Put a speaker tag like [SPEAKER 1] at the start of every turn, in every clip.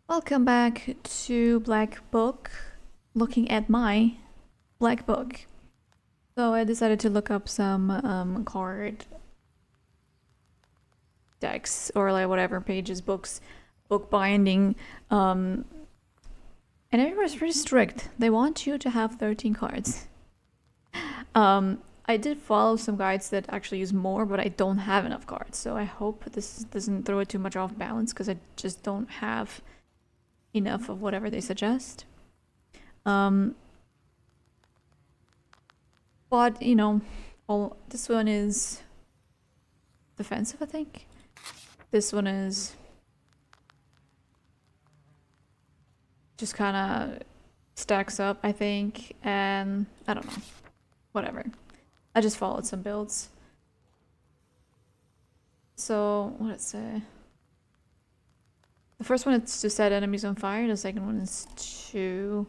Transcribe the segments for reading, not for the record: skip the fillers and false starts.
[SPEAKER 1] Welcome back to Black Book, looking at my Black Book. So I decided to look up some card decks or like whatever pages, books, book binding, and everyone's pretty strict. They want you to have 13 cards. I did follow some guides that actually use more, but I don't have enough cards. So I hope this doesn't throw it too much off balance because I just don't have enough of whatever they suggest. But you know, this one is defensive, I think. This one is just kind of stacks up, I think, and I don't know, whatever. I just followed some builds. So what did it say? The first one is to set enemies on fire. The second one is to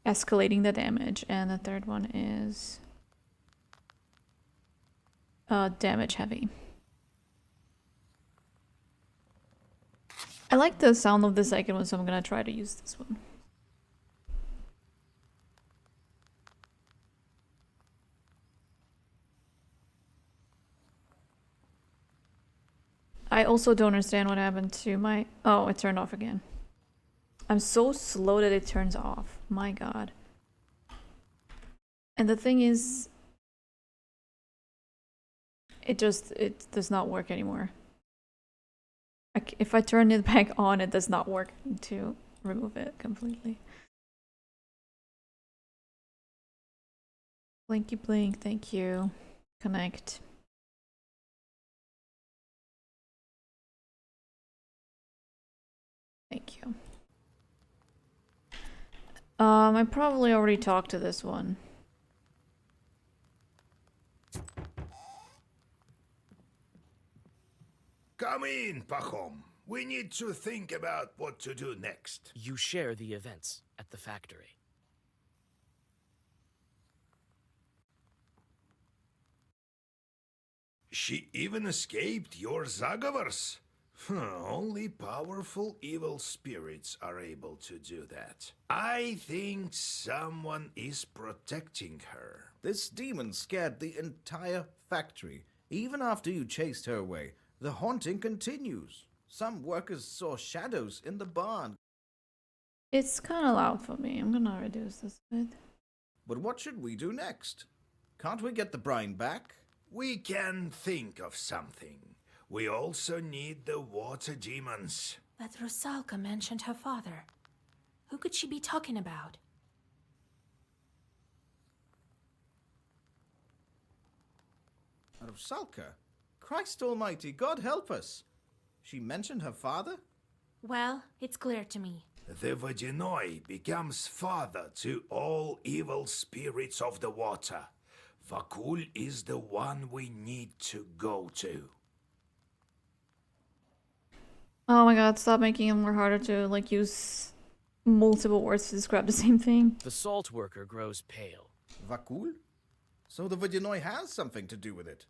[SPEAKER 1] escalating the damage, and the third one is damage heavy. I like the sound of the second one, so I'm gonna try to use this one. I also don't understand what happened to my... Oh, it turned off again. I'm so slow that it turns off. My god. And the thing is... It does not work anymore. If I turn it back on, it does not work to remove it completely. Blinky blink, thank you. Connect. Thank you. I probably already talked to this one.
[SPEAKER 2] Come in, Pachom. We need to think about what to do next.
[SPEAKER 3] You share the events at the factory.
[SPEAKER 2] She even escaped your Zagavars. Only powerful evil spirits are able to do that. I think someone is protecting her.
[SPEAKER 4] This demon scared the entire factory. Even after you chased her away, the haunting continues. Some workers saw shadows in the barn.
[SPEAKER 1] It's kind of loud for me. I'm gonna reduce this a bit.
[SPEAKER 4] But what should we do next? Can't we get the brine back?
[SPEAKER 2] We can think of something. We also need the water demons.
[SPEAKER 5] But Rusalka mentioned her father. Who could she be talking about?
[SPEAKER 4] Rusalka? Christ almighty, God help us! She mentioned her father?
[SPEAKER 5] Well, it's clear to me.
[SPEAKER 2] The Vodyanoi becomes father to all evil spirits of the water. Vakul is the one we need to go to.
[SPEAKER 1] Oh my god, stop making it more harder to like use multiple words to describe the same thing.
[SPEAKER 3] The salt worker grows pale.
[SPEAKER 4] Vakul? So the Vodyanoi has something to do with it.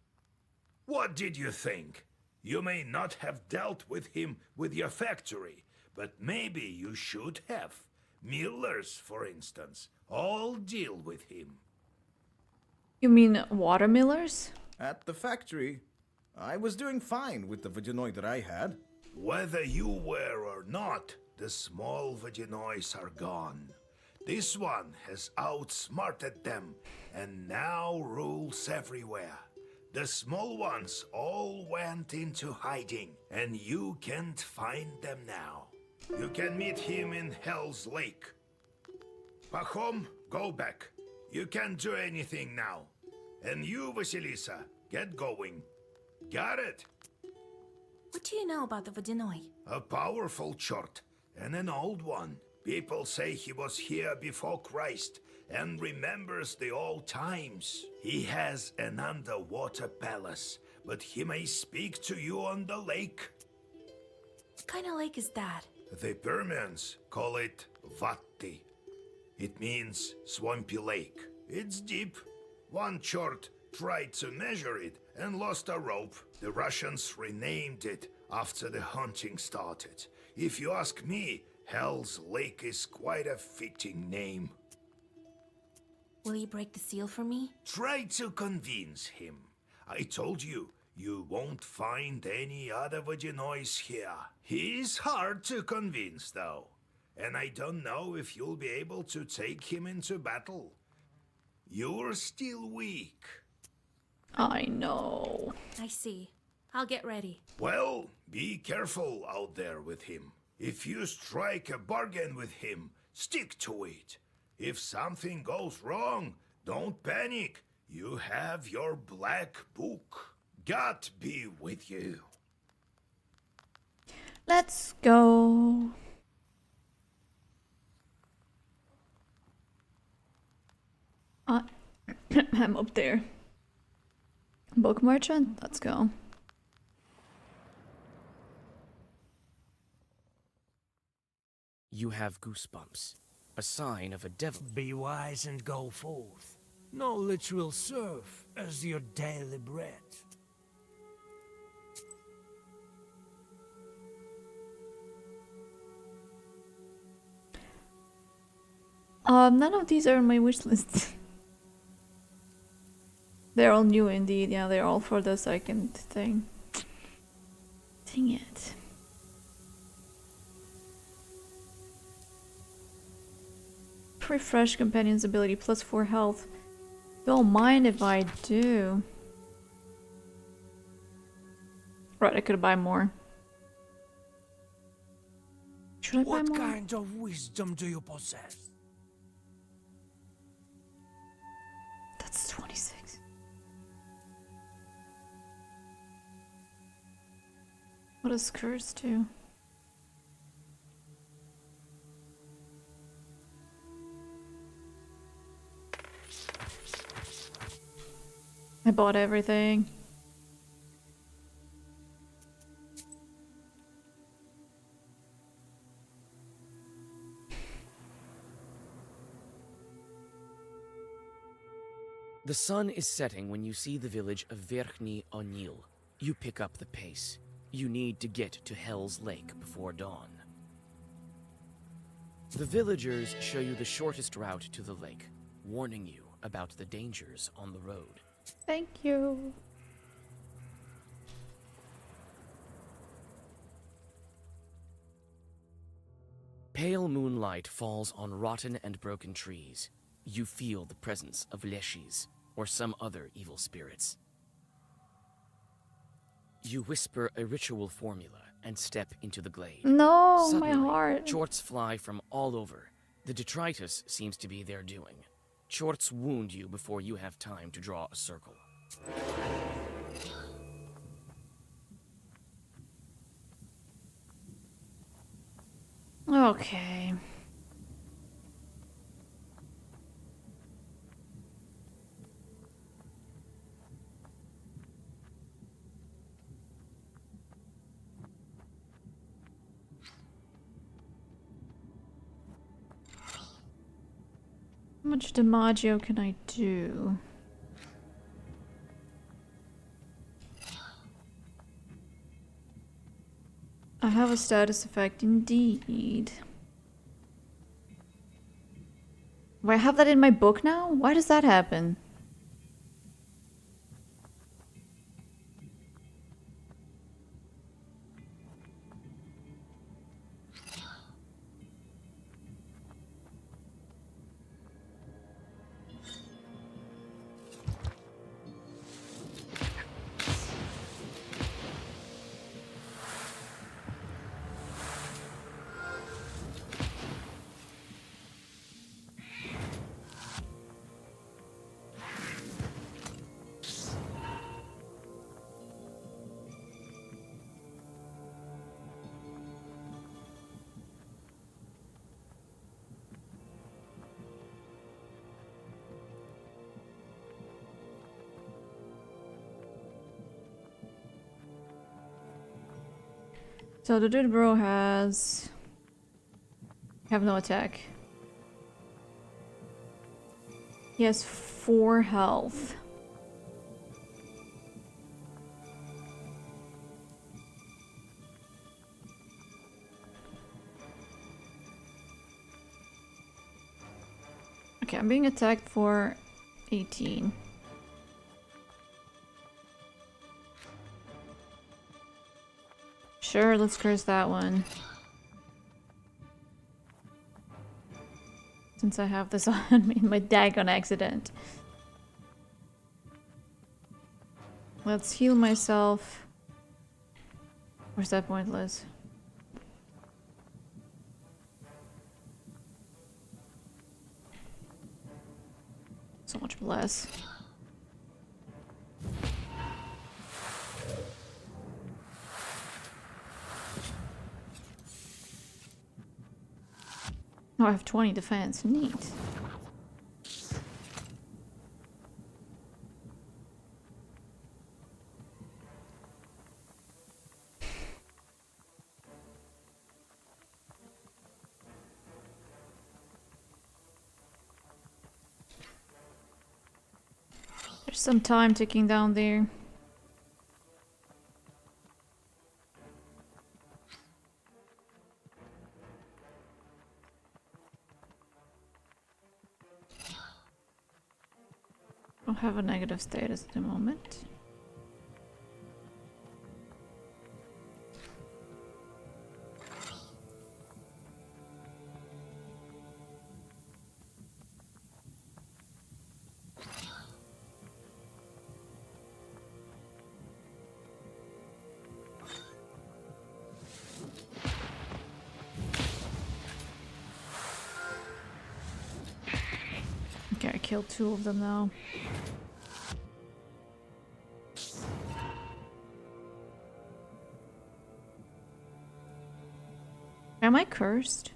[SPEAKER 2] What did you think? You may not have dealt with him with your factory, but maybe you should have. Millers, for instance, all deal with him.
[SPEAKER 1] You mean watermillers?
[SPEAKER 4] At the factory, I was doing fine with the Vodyanoi that I had.
[SPEAKER 2] Whether you were or not, the small Vodanois are gone. This one has outsmarted them and now rules everywhere. The small ones all went into hiding, and you can't find them now. You can meet him in Hell's Lake. Pachom, go back. You can't do anything now. And you, Vasilisa, get going. Got it?
[SPEAKER 5] What do you know about the Vodyanoi?
[SPEAKER 2] A powerful chort, and an old one. People say he was here before Christ and remembers the old times. He has an underwater palace, but he may speak to you on the lake.
[SPEAKER 5] What kind of lake is that?
[SPEAKER 2] The Permians call it Vatti. It means swampy lake. It's deep. One chort tried to measure it and lost a rope. The Russians renamed it after the hunting started. If you ask me, Hell's Lake is quite a fitting name.
[SPEAKER 5] Will you break the seal for me?
[SPEAKER 2] Try to convince him. I told you, you won't find any other Vaginois here. He's hard to convince, though. And I don't know if you'll be able to take him into battle. You're still weak.
[SPEAKER 1] I know.
[SPEAKER 5] I see. I'll get ready.
[SPEAKER 2] Well, be careful out there with him. If you strike a bargain with him, stick to it. If something goes wrong, don't panic. You have your black book. God be with you.
[SPEAKER 1] Let's go. I'm up there. Book merchant? Let's go.
[SPEAKER 3] You have goosebumps, a sign of a devil.
[SPEAKER 6] Be wise and go forth. No literal serve as your daily bread.
[SPEAKER 1] None of these are on my wish list. They're all new indeed. Yeah, they're all for the second thing. Dang it. Refresh companion's ability +4 health. Don't mind if I do. Right, I could buy more. Should I buy
[SPEAKER 6] What
[SPEAKER 1] more?
[SPEAKER 6] kind of wisdom do you possess?
[SPEAKER 1] That's 26. What does curse do? I bought everything.
[SPEAKER 3] The sun is setting when you see the village of Verkhny O'Neill. You pick up the pace. You need to get to Hell's Lake before dawn. The villagers show you the shortest route to the lake, warning you about the dangers on the road.
[SPEAKER 1] Thank you.
[SPEAKER 3] Pale moonlight falls on rotten and broken trees. You feel the presence of Leshis, or some other evil spirits. You whisper a ritual formula and step into the glade.
[SPEAKER 1] No,
[SPEAKER 3] Suddenly,
[SPEAKER 1] my heart.
[SPEAKER 3] Chorts fly from all over. The detritus seems to be their doing. Chorts wound you before you have time to draw a circle.
[SPEAKER 1] Okay. How much DiMaggio can I do? I have a status effect indeed. Wait, I have that in my book now? Why does that happen? So the dude bro has... have no attack. He has 4 health. Okay, I'm being attacked for 18. Sure, let's curse that one. Since I have this on me, my daggone accident. Let's heal myself. Or is that pointless? So much less. Oh, I have 20 defense. Neat. There's some time ticking down there. I don't have a negative status at the moment. Okay, I killed 2 of them now. Am I cursed?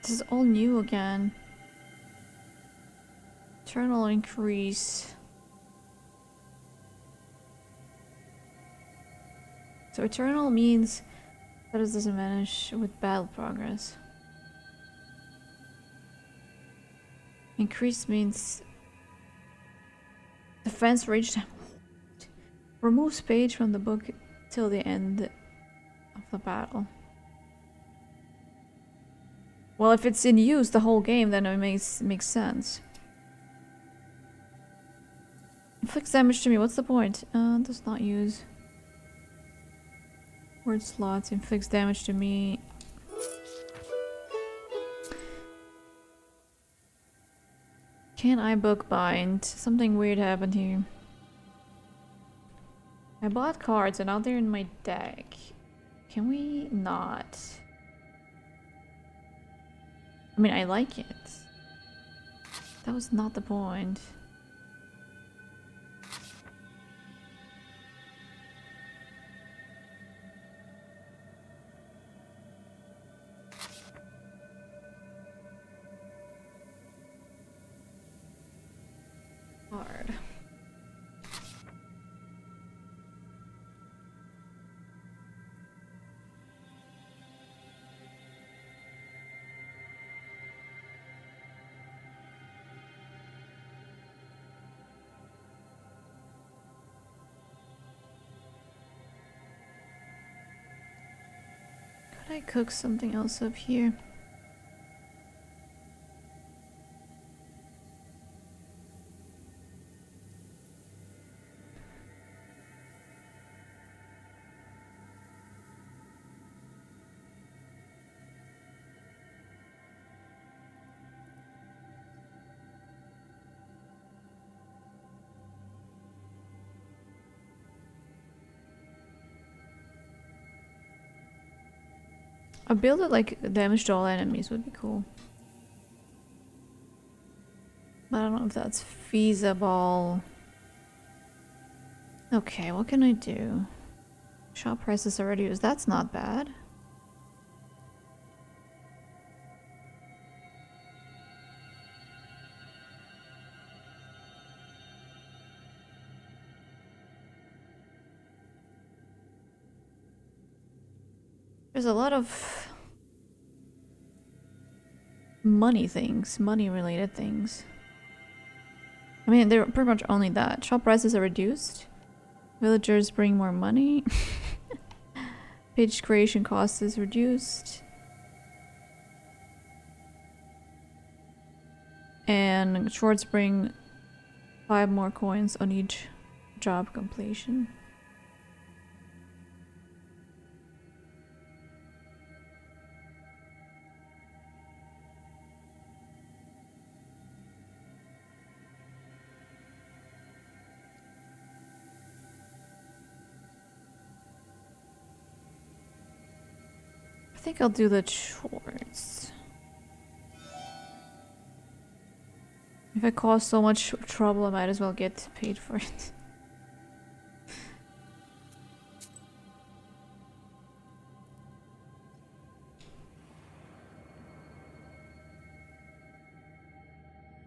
[SPEAKER 1] This is all new again. Eternal increase. So eternal means that it doesn't vanish with battle progress. Increase means defense rage. Removes page from the book till the end of the battle. Well, if it's in use the whole game, then it makes sense. Inflicts damage to me. What's the point? Does not use. Word slots. Inflicts damage to me. Can I bookbind? Something weird happened here. I bought cards and now they're in my deck. Can we not? I mean, I like it. That was not the point. Hard. Could I cook something else up here? A build that like damage to all enemies would be cool. But I don't know if that's feasible. Okay, what can I do? Shop prices already used. That's not bad. There's a lot of money things, money related things. I mean, they're pretty much only that. Shop prices are reduced. Villagers bring more money. Page creation cost is reduced. And shorts bring 5 more coins on each job completion. I think I'll do the chores. If it costs so much trouble, I might as well get paid for it.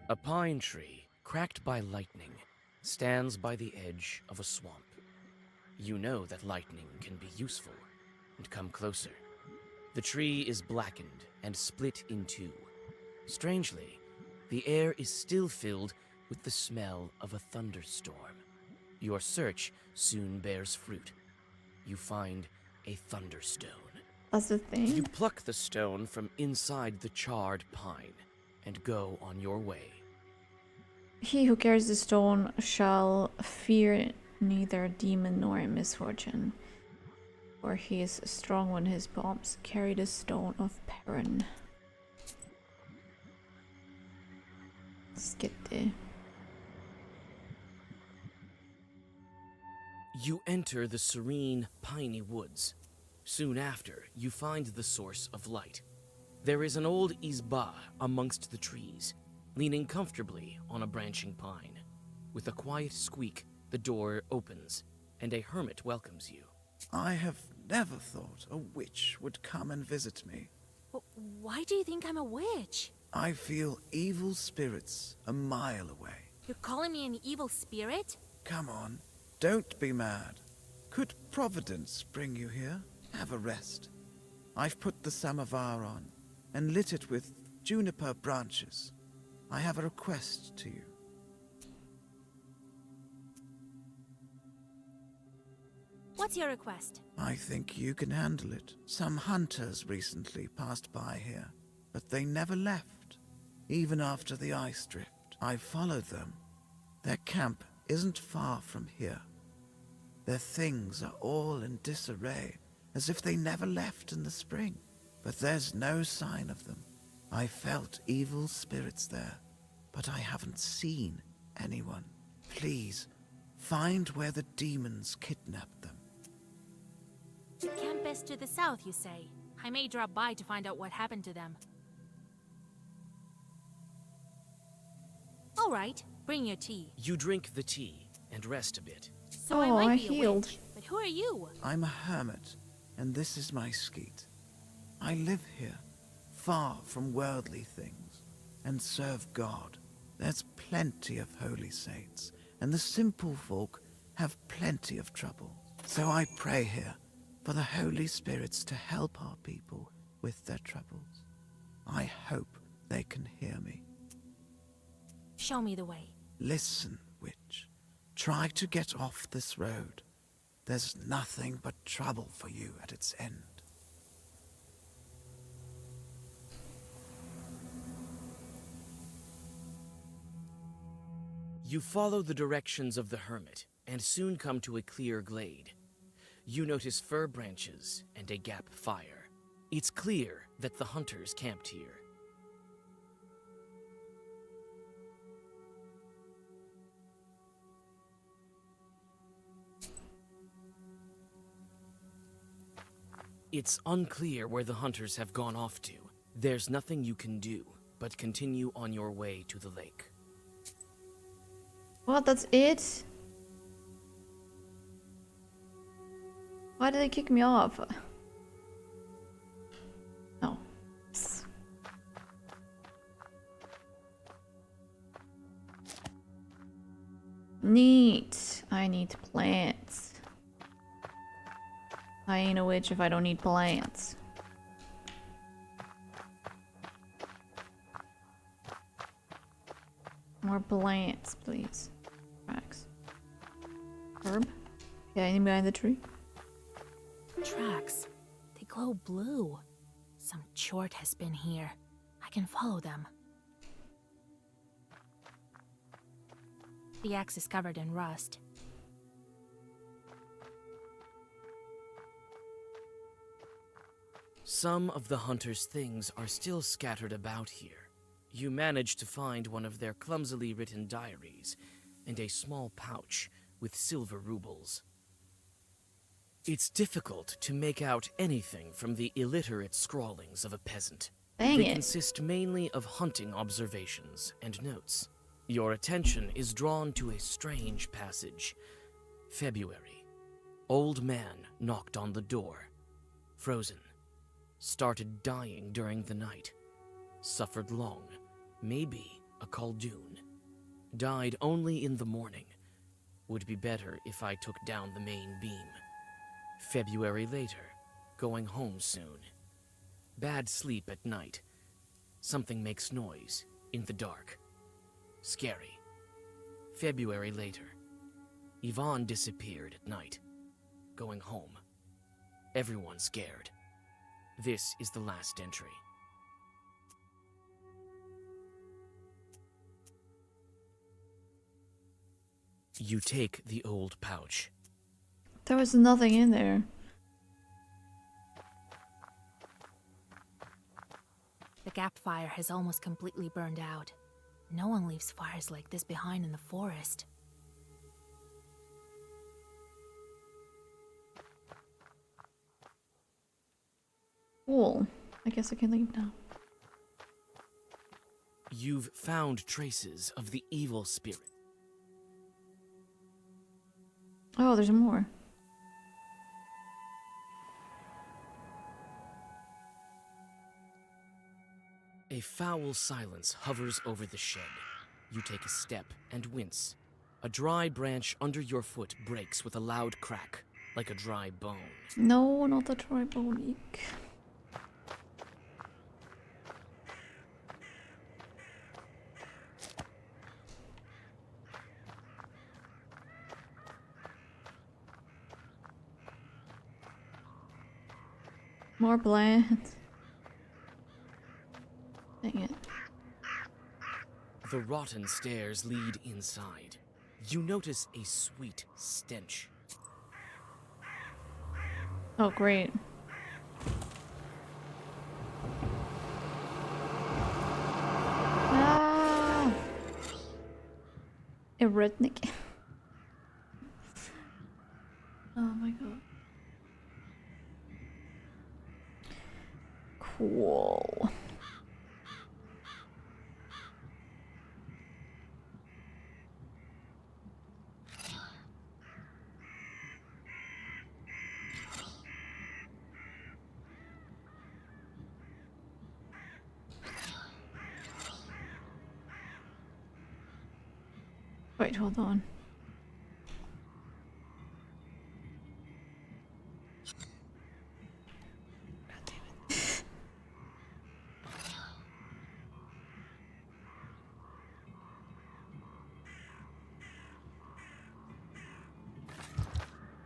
[SPEAKER 3] A pine tree, cracked by lightning, stands by the edge of a swamp. You know that lightning can be useful, and come closer. The tree is blackened and split in two. Strangely, the air is still filled with the smell of a thunderstorm. Your search soon bears fruit. You find a thunderstone.
[SPEAKER 1] That's the thing.
[SPEAKER 3] You pluck the stone from inside the charred pine and go on your way.
[SPEAKER 1] He who carries the stone shall fear neither demon nor misfortune, for he is strong when his palms carry the stone of Perrin. Let's get there.
[SPEAKER 3] You enter the serene, piney woods. Soon after, you find the source of light. There is an old izba amongst the trees, leaning comfortably on a branching pine. With a quiet squeak, the door opens, and a hermit welcomes you.
[SPEAKER 4] I have never thought a witch would come and visit me.
[SPEAKER 5] Why do you think I'm a witch?
[SPEAKER 4] I feel evil spirits a mile away.
[SPEAKER 5] You're calling me an evil spirit?
[SPEAKER 4] Come on, don't be mad. Could Providence bring you here? Have a rest. I've put the samovar on and lit it with juniper branches. I have a request to you.
[SPEAKER 5] What's your request?
[SPEAKER 4] I think you can handle it. Some hunters recently passed by here, but they never left. Even after the ice drift, I followed them. Their camp isn't far from here. Their things are all in disarray, as if they never left in the spring. But there's no sign of them. I felt evil spirits there, but I haven't seen anyone. Please, find where the demons kidnapped them.
[SPEAKER 5] Camp is to the south, you say? I may drop by to find out what happened to them. All right, bring your tea.
[SPEAKER 3] You drink the tea and rest a bit.
[SPEAKER 5] So I
[SPEAKER 1] Oh,
[SPEAKER 5] might
[SPEAKER 1] I
[SPEAKER 5] be a
[SPEAKER 1] healed.
[SPEAKER 5] witch, but who are you?
[SPEAKER 4] I'm a hermit, and this is my skeet. I live here, far from worldly things, and serve God. There's plenty of holy saints, and the simple folk have plenty of trouble. So I pray here for the Holy Spirits to help our people with their troubles. I hope they can hear me.
[SPEAKER 5] Show me the way.
[SPEAKER 4] Listen, witch. Try to get off this road. There's nothing but trouble for you at its end.
[SPEAKER 3] You follow the directions of the hermit and soon come to a clear glade. You notice fir branches and a gap fire. It's clear that the hunters camped here. It's unclear where the hunters have gone off to. There's nothing you can do but continue on your way to the lake.
[SPEAKER 1] What? That's it? Why did they kick me off? Oh. Neat. I need plants. I ain't a witch if I don't need plants. More plants, please. Tracks. Herb? Yeah, anything behind the tree?
[SPEAKER 5] Tracks. They glow blue. Some chort has been here. I can follow them. The axe is covered in rust.
[SPEAKER 3] Some of the hunter's things are still scattered about here. You manage to find one of their clumsily written diaries and a small pouch with silver rubles. It's difficult to make out anything from the illiterate scrawlings of a peasant.
[SPEAKER 1] Dang
[SPEAKER 3] They
[SPEAKER 1] it.
[SPEAKER 3] consist mainly of hunting observations and notes. Your attention is drawn to a strange passage. February. Old man knocked on the door. Frozen. Started dying during the night. Suffered long. Maybe a Khaldun. Died only in the morning. Would be better if I took down the main beam. February later. Going home soon. Bad sleep at night. Something makes noise in the dark. Scary. February later. Yvonne disappeared at night. Going home. Everyone scared. This is the last entry. You take the old pouch.
[SPEAKER 1] There was nothing in there.
[SPEAKER 5] The gap fire has almost completely burned out. No one leaves fires like this behind in the forest.
[SPEAKER 1] Cool. I guess I can leave now.
[SPEAKER 3] You've found traces of the evil spirit.
[SPEAKER 1] Oh, there's more.
[SPEAKER 3] A foul silence hovers over the shed. You take a step and wince. A dry branch under your foot breaks with a loud crack, like a dry bone.
[SPEAKER 1] No, not the tribonic. More plants. Dang it.
[SPEAKER 3] The rotten stairs lead inside. You notice a sweet stench.
[SPEAKER 1] Oh, great. Ah! Eretnik. Oh my god. Cool. Wait, hold on. God damn it.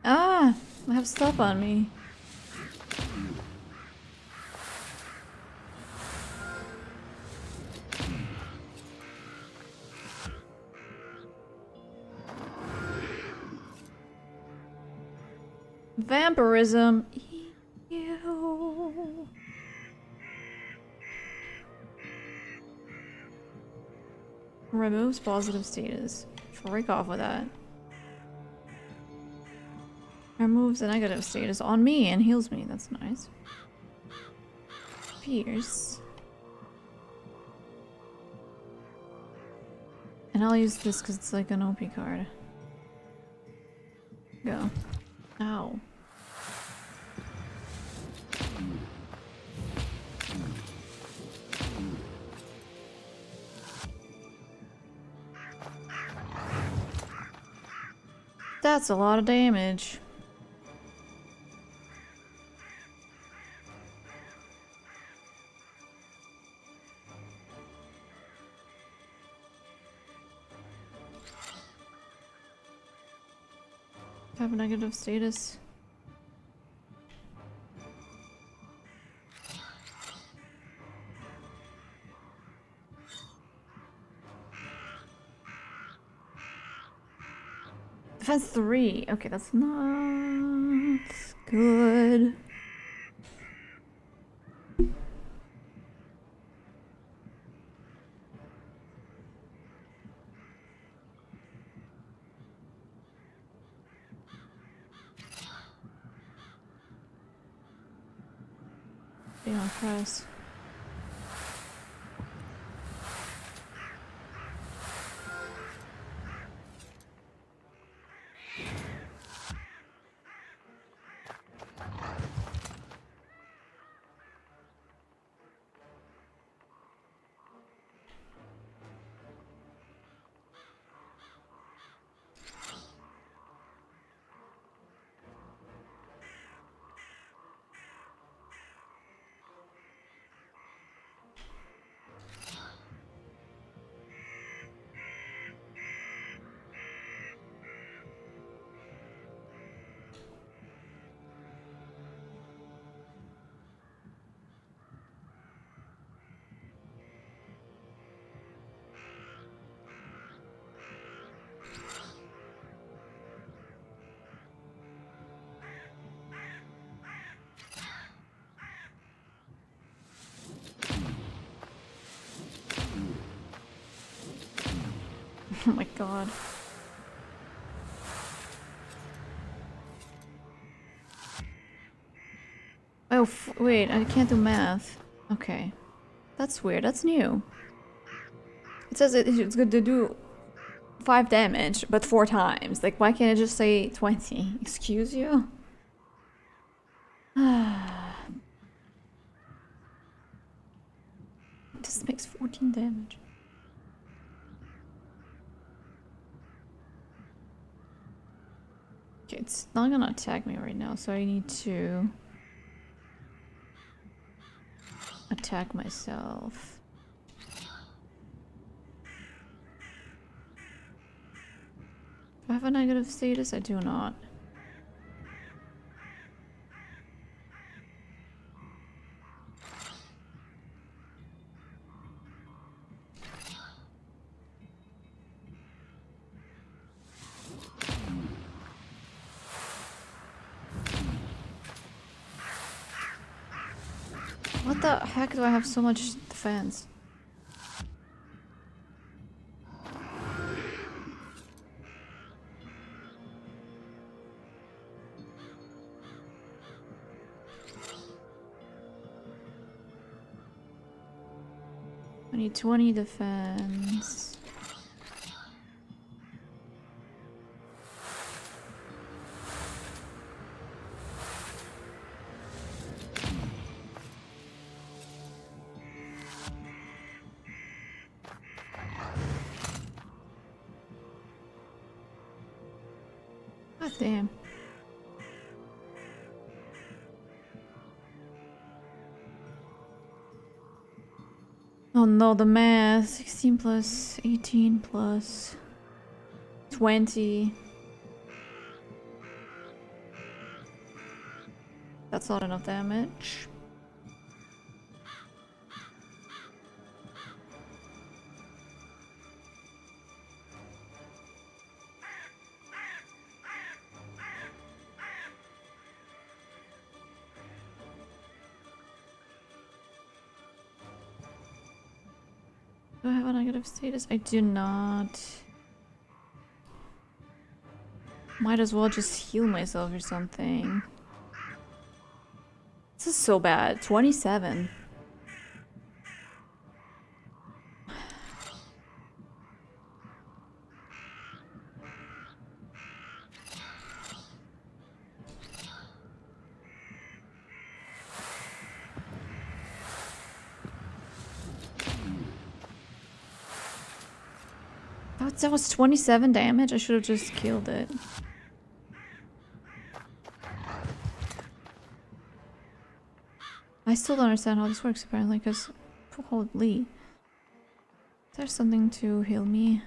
[SPEAKER 1] Ah! I have stuff on me. Vampirism. Ew. Removes positive status. Freak off with that. Removes the negative status on me and heals me. That's nice. Pierce. And I'll use this because it's like an OP card. Go. Ow. That's a lot of damage. Have a negative status. Defense 3. Okay, that's not good. Stay on press. Oh my god. Oh, wait, I can't do math. Okay. That's weird, that's new. It says it's good to do 5 damage, but 4 times. Like, why can't it just say 20? Excuse you? This makes 14 damage. Okay, it's not gonna attack me right now, so I need to attack myself. Do I have a negative status? I do not. What the heck do I have so much defense? I need 20 defense. God damn. Oh no, the math. 16 plus 18 plus 20. That's not enough damage. Do I have a negative status? I do not. Might as well just heal myself or something. This is so bad. 27. That was 27 damage? I should have just killed it. I still don't understand how this works apparently, because holy. Is there something to heal me?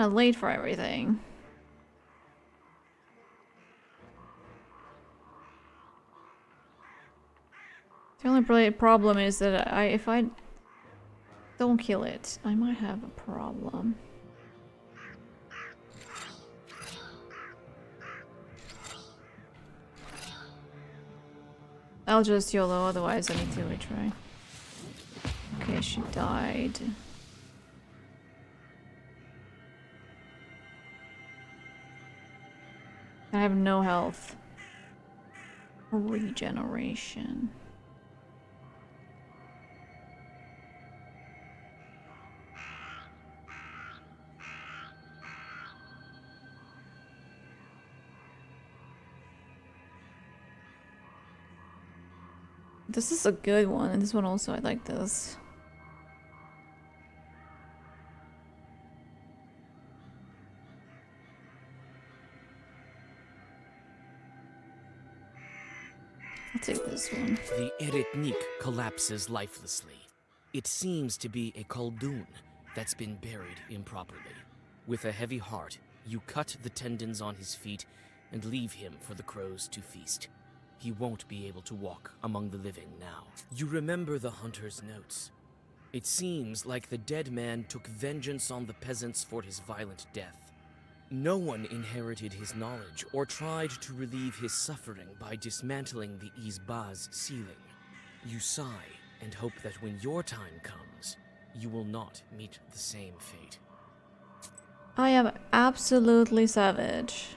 [SPEAKER 1] kind of late for everything. The only problem is that if I don't kill it, I might have a problem. I'll just YOLO, otherwise I need to retry. Okay, she died. I have no health. Regeneration. This is a good one, and this one also, I like this. I'll take this one.
[SPEAKER 3] The Eretnik collapses lifelessly. It seems to be a Khaldun that's been buried improperly. With a heavy heart, you cut the tendons on his feet and leave him for the crows to feast. He won't be able to walk among the living now. You remember the hunter's notes. It seems like the dead man took vengeance on the peasants for his violent death. No one inherited his knowledge or tried to relieve his suffering by dismantling the Izba's ceiling. You sigh and hope that when your time comes, you will not meet the same fate.
[SPEAKER 1] I am absolutely savage.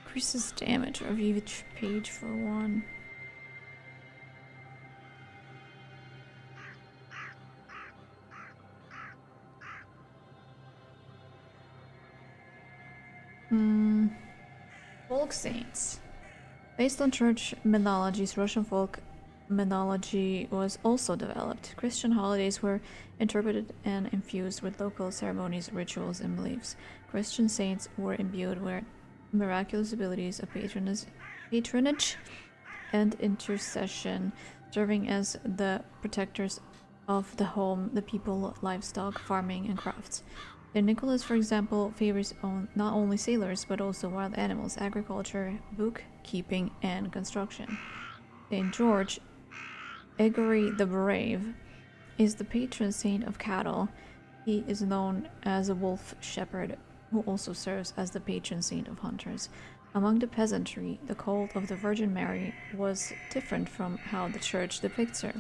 [SPEAKER 1] Increases damage of each page for 1. Folk saints. Based on church mythologies, Russian folk mythology was also developed. Christian holidays were interpreted and infused with local ceremonies, rituals, and beliefs. Christian saints were imbued with miraculous abilities of patronage and intercession, serving as the protectors of the home, the people, livestock, farming, and crafts. Saint Nicholas, for example, favors not only sailors but also wild animals, agriculture, bookkeeping, and construction. Saint George, Egory the Brave, is the patron saint of cattle. He is known as a wolf shepherd, who also serves as the patron saint of hunters. Among the peasantry, the cult of the Virgin Mary was different from how the church depicts her.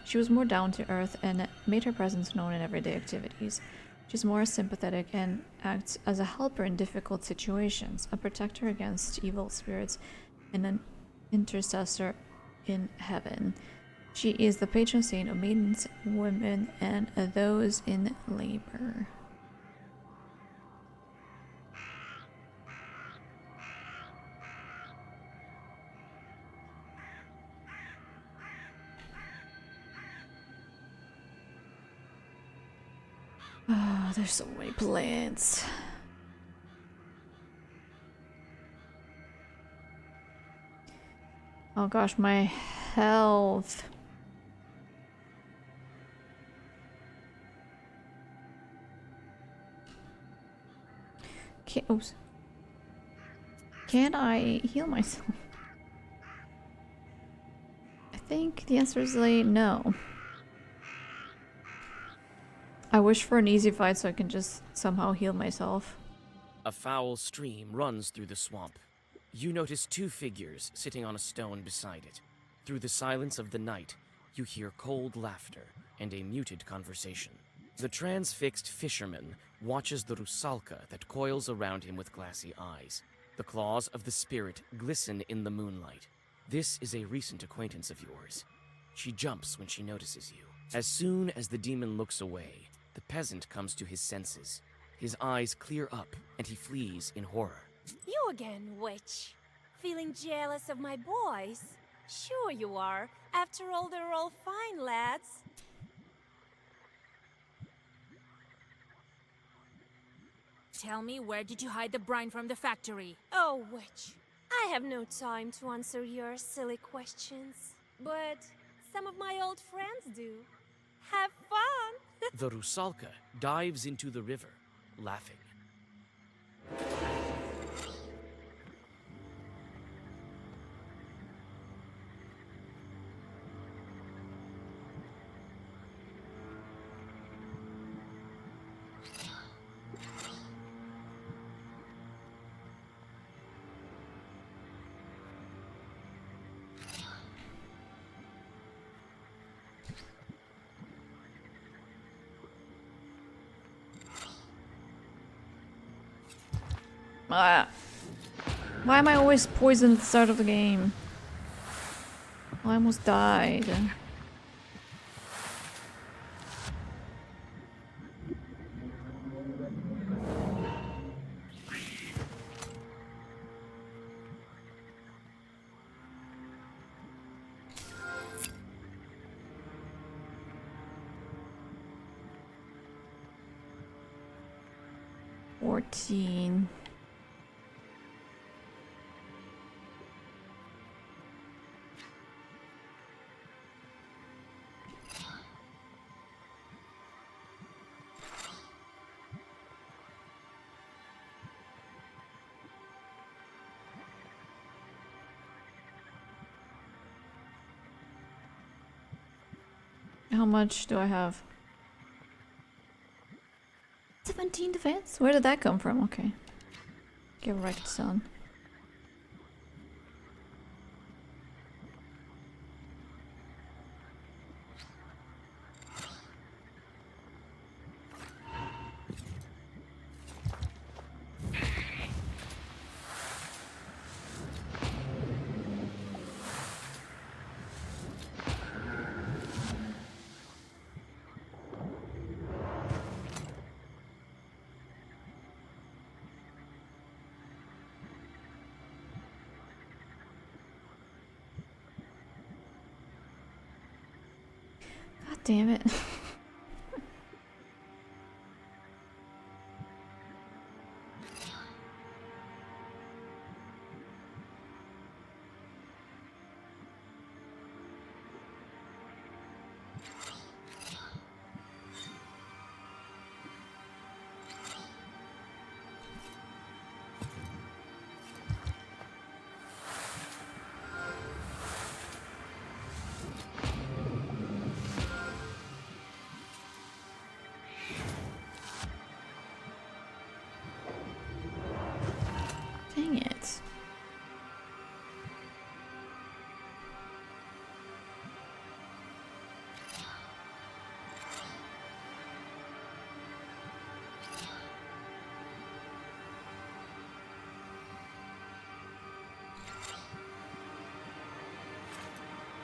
[SPEAKER 1] She was more down to earth and made her presence known in everyday activities. She's more sympathetic and acts as a helper in difficult situations, a protector against evil spirits, and an intercessor in heaven. She is the patron saint of maidens, women, and those in labor. Oh, there's so many plants. Oh gosh, my health. Oops. Can I heal myself? I think the answer is no. I wish for an easy fight so I can just somehow heal myself.
[SPEAKER 3] A foul stream runs through the swamp. You notice 2 figures sitting on a stone beside it. Through the silence of the night, you hear cold laughter and a muted conversation. The transfixed fisherman watches the rusalka that coils around him with glassy eyes. The claws of the spirit glisten in the moonlight. This is a recent acquaintance of yours. She jumps when she notices you. As soon as the demon looks away, the peasant comes to his senses. His eyes clear up, and he flees in horror.
[SPEAKER 7] You again, witch. Feeling jealous of my boys? Sure you are. After all, they're all fine lads.
[SPEAKER 5] Tell me, where did you hide the brine from the factory?
[SPEAKER 7] Oh, witch. I have no time to answer your silly questions, but some of my old friends do. Have fun!
[SPEAKER 3] The Rusalka dives into the river, laughing.
[SPEAKER 1] Ah. Why am I always poisoned at the start of the game? I almost died. $14. How much do I have? 17 defense? Where did that come from? Okay. Get wrecked, son. God damn it. Dang it.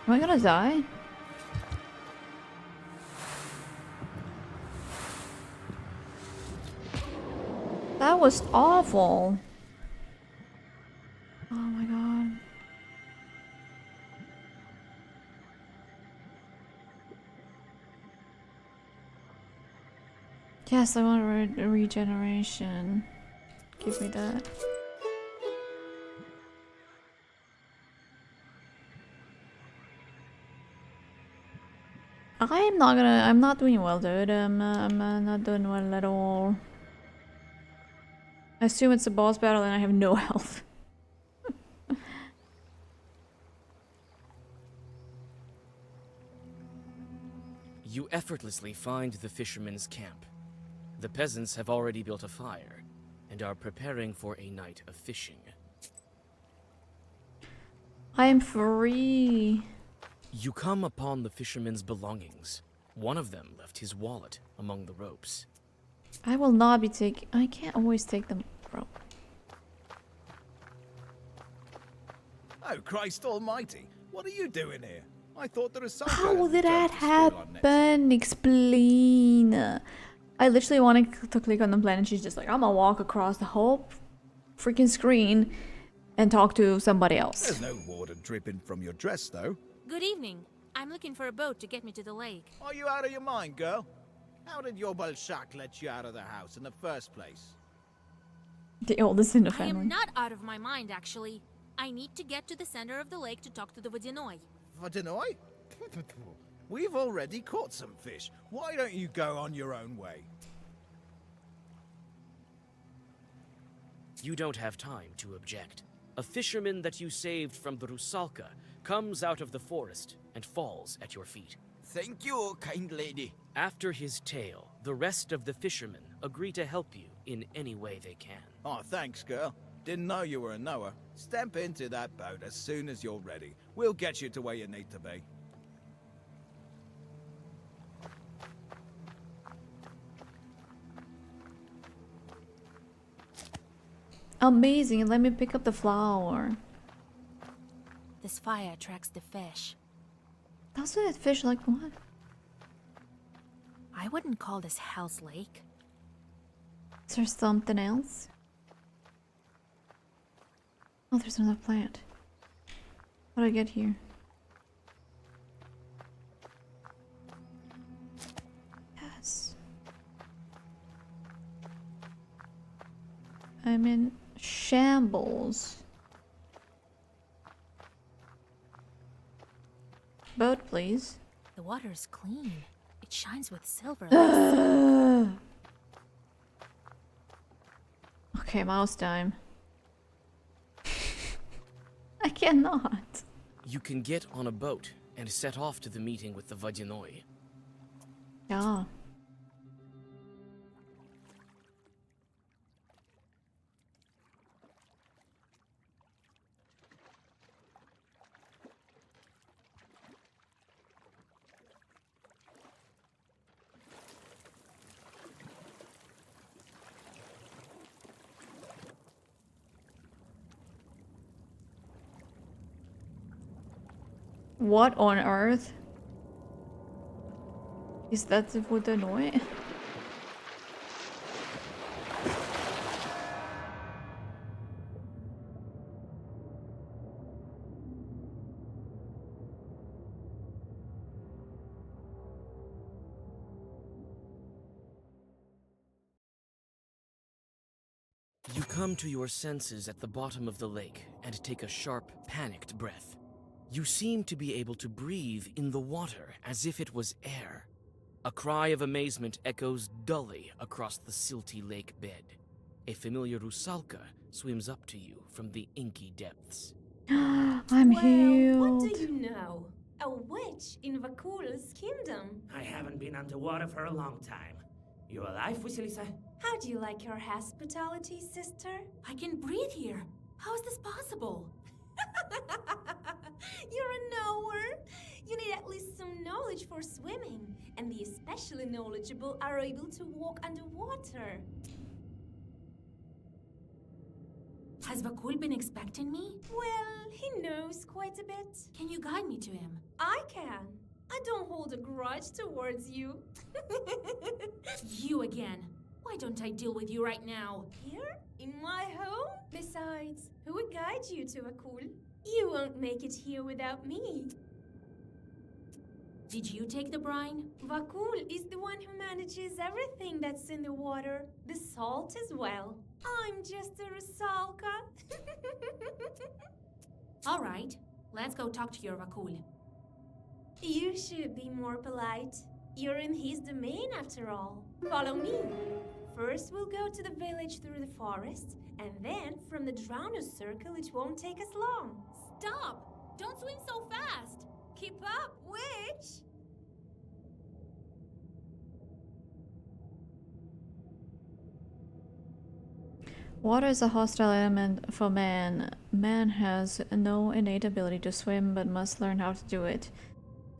[SPEAKER 1] Am I gonna die? That was awful. Oh my god. Yes, I want a regeneration. Give me that. I'm not doing well, dude. I'm not doing well at all. I assume it's a boss battle and I have no health.
[SPEAKER 3] You effortlessly find the fishermen's camp. The peasants have already built a fire and are preparing for a night of fishing.
[SPEAKER 1] I am free.
[SPEAKER 3] You come upon the fishermen's belongings. One of them left his wallet among the ropes.
[SPEAKER 1] I will not be taking. I can't always take them, bro.
[SPEAKER 8] Oh, Christ almighty. What are you doing here? I thought the Rusalka
[SPEAKER 1] How
[SPEAKER 8] had
[SPEAKER 1] did that
[SPEAKER 8] returned to Spill on Nets.
[SPEAKER 1] happen? Explain. I literally wanted to click on the plan and she's just like, I'm gonna walk across the whole freaking screen and talk to somebody else.
[SPEAKER 8] There's no water dripping from your dress, though.
[SPEAKER 5] Good evening. I'm looking for a boat to get me to the lake.
[SPEAKER 8] Are you out of your mind, girl? How did your Balshak let you out of the house in the first place?
[SPEAKER 1] The oldest in the
[SPEAKER 5] I am
[SPEAKER 1] family.
[SPEAKER 5] not out of my mind, actually. I need to get to the center of the lake to talk to the Vodyanoi.
[SPEAKER 8] Vodyanoi? We've already caught some fish. Why don't you go on your own way?
[SPEAKER 3] You don't have time to object. A fisherman that you saved from the Rusalka comes out of the forest and falls at your feet.
[SPEAKER 9] Thank you, kind lady.
[SPEAKER 3] After his tale, the rest of the fishermen agree to help you in any way they can.
[SPEAKER 8] Oh, thanks, girl. Didn't know you were a knower. Step into that boat as soon as you're ready. We'll get you to where you need to be.
[SPEAKER 1] Amazing, let me pick up the flower.
[SPEAKER 5] This fire attracts the fish.
[SPEAKER 1] Doesn't it fish like what?
[SPEAKER 5] I wouldn't call this Hell's Lake.
[SPEAKER 1] Is there something else? Oh, there's another plant. How do I get here? Yes. I'm in shambles. Boat, please.
[SPEAKER 5] The water is clean. It shines with silver.
[SPEAKER 1] Okay, mouse time. I cannot.
[SPEAKER 3] You can get on a boat and set off to the meeting with the Vodyanoi.
[SPEAKER 1] Yeah. What on earth? Is that the Vodyanoi?
[SPEAKER 3] You come to your senses at the bottom of the lake and take a sharp, panicked breath. You seem to be able to breathe in the water as if it was air. A cry of amazement echoes dully across the silty lake bed. A familiar Rusalka swims up to you from the inky depths.
[SPEAKER 1] I'm
[SPEAKER 7] Well,
[SPEAKER 1] healed.
[SPEAKER 7] what do you know? A witch in Vakul's kingdom.
[SPEAKER 10] I haven't been underwater for a long time. You alive, Vasilisa?
[SPEAKER 7] How do you like your hospitality, sister?
[SPEAKER 5] I can breathe here. How is this possible?
[SPEAKER 7] You're a knower. You need at least some knowledge for swimming, and the especially knowledgeable are able to walk underwater.
[SPEAKER 5] Has Vakul been expecting me?
[SPEAKER 7] Well, he knows quite a bit.
[SPEAKER 5] Can you guide me to him?
[SPEAKER 7] I can. I don't hold a grudge towards you.
[SPEAKER 5] You again. Why don't I deal with you right now?
[SPEAKER 7] Here? In my home? Besides, who would guide you to Vakul? You won't make it here without me.
[SPEAKER 5] Did you take the brine?
[SPEAKER 7] Vakul is the one who manages everything that's in the water, the salt as well. I'm just a Rusalka.
[SPEAKER 5] All right, let's go talk to your Vakul.
[SPEAKER 7] You should be more polite. You're in his domain after all. Follow me. First, we'll go to the village through the forest, and then from the Drowners Circle, it won't take us long.
[SPEAKER 5] Stop! Don't swim so fast!
[SPEAKER 7] Keep up, witch!
[SPEAKER 1] Water is a hostile element for man. Man has no innate ability to swim, but must learn how to do it.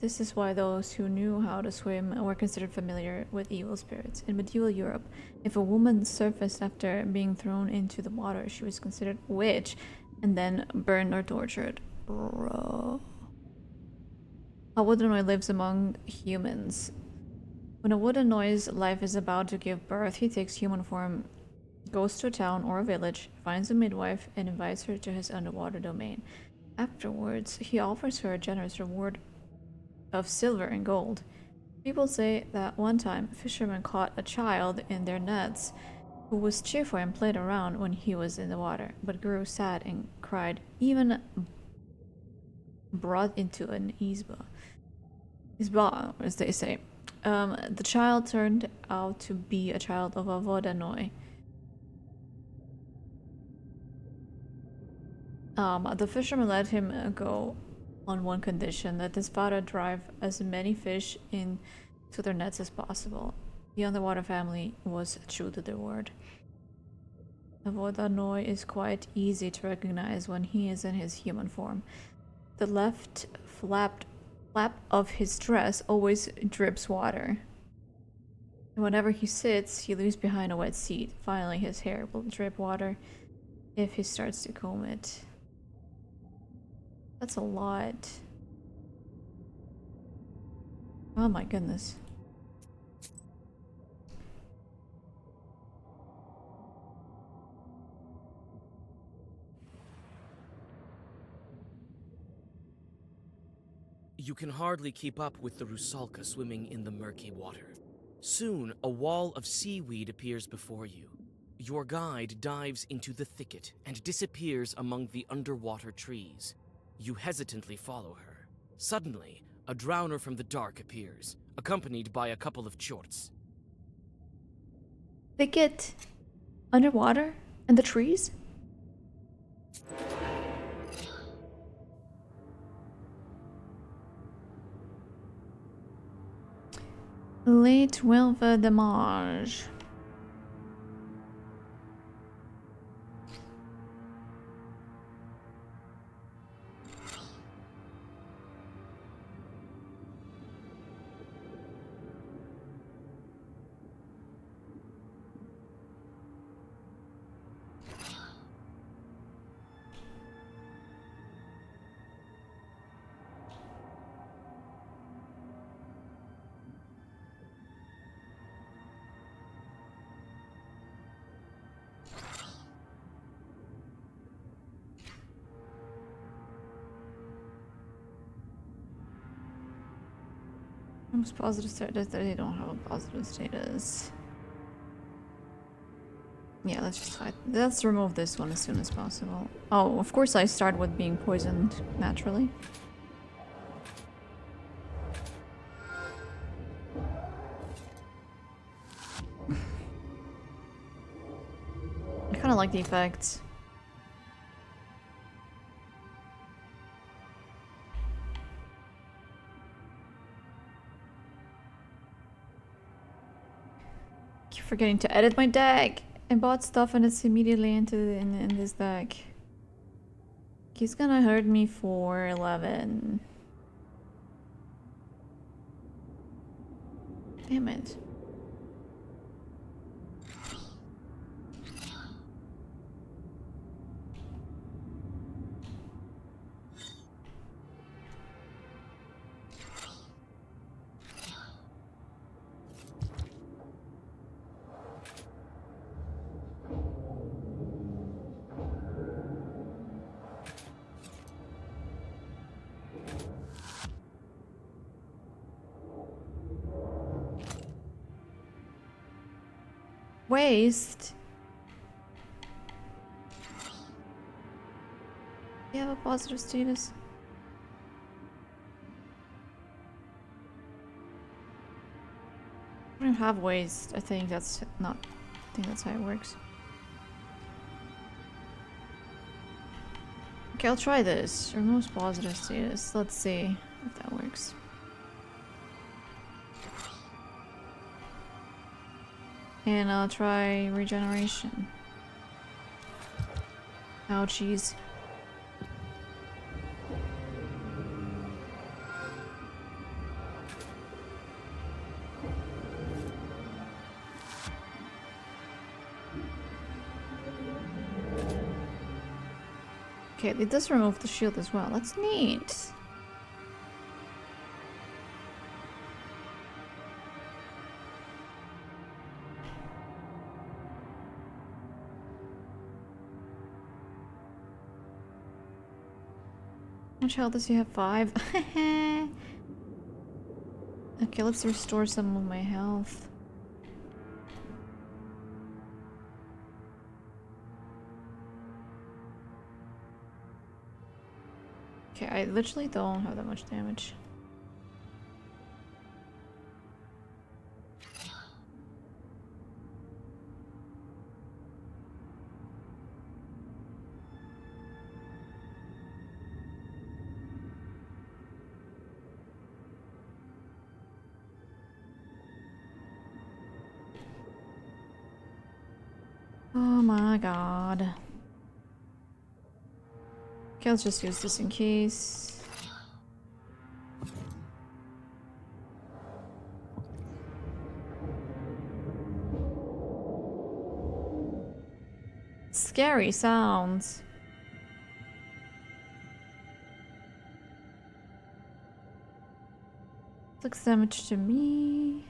[SPEAKER 1] This is why those who knew how to swim were considered familiar with evil spirits. In medieval Europe, if a woman surfaced after being thrown into the water, she was considered a witch and then burned or tortured. Bro. A Vodyanoi lives among humans. When a Vodanoi's life is about to give birth, he takes human form, goes to a town or a village, finds a midwife, and invites her to his underwater domain. Afterwards, he offers her a generous reward of silver and gold. People say that one time fishermen caught a child in their nets. who was cheerful and played around when he was in the water, but grew sad and cried, even brought into an isba, as they say. The child turned out to be a child of a Vodanoi. The fisherman let him go on one condition, that his father drive as many fish into their nets as possible. The underwater family was true to their word. A Vodanoi is quite easy to recognize when he is in his human form. The left flap of his dress always drips water. And whenever he sits, he leaves behind a wet seat. Finally, his hair will drip water if he starts to comb it. That's a lot. Oh my goodness.
[SPEAKER 3] You can hardly keep up with the Rusalka swimming in the murky water. Soon, a wall of seaweed appears before you. Your guide dives into the thicket and disappears among the underwater trees. You hesitantly follow her. Suddenly, a drowner from the dark appears, accompanied by a couple of chorts.
[SPEAKER 1] Thicket? Underwater? And the trees? Late Wilfa de Marge. Positive status. They don't have a positive status. Yeah, let's just fight. Let's remove this one as soon as possible. Oh, of course I start with being poisoned naturally. I kind of like the effects. Forgetting to edit my deck. I bought stuff and it's immediately in this deck. He's gonna hurt me for 11. Damn it. Waste. You have a positive status. I don't have waste. I think that's not. I think that's how it works. Okay, I'll try this. Removes positive status. Let's see if that works. And I'll try regeneration. Ouchies. Okay, it does remove the shield as well. That's neat. How much health does he have? 5? Okay, let's restore some of my health. Okay, I literally don't have that much damage. Oh my god. Okay, let's just use this in case. Scary sounds. Looks damage to me.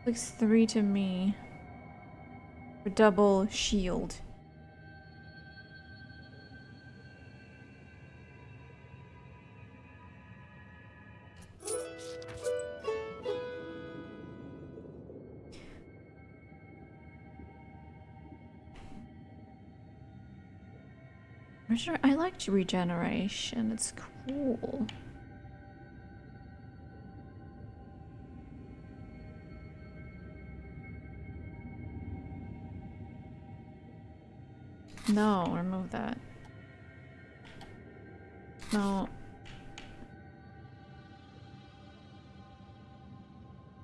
[SPEAKER 1] Looks 3 to me. For double shield. I liked regeneration, it's cool. No, remove that. No.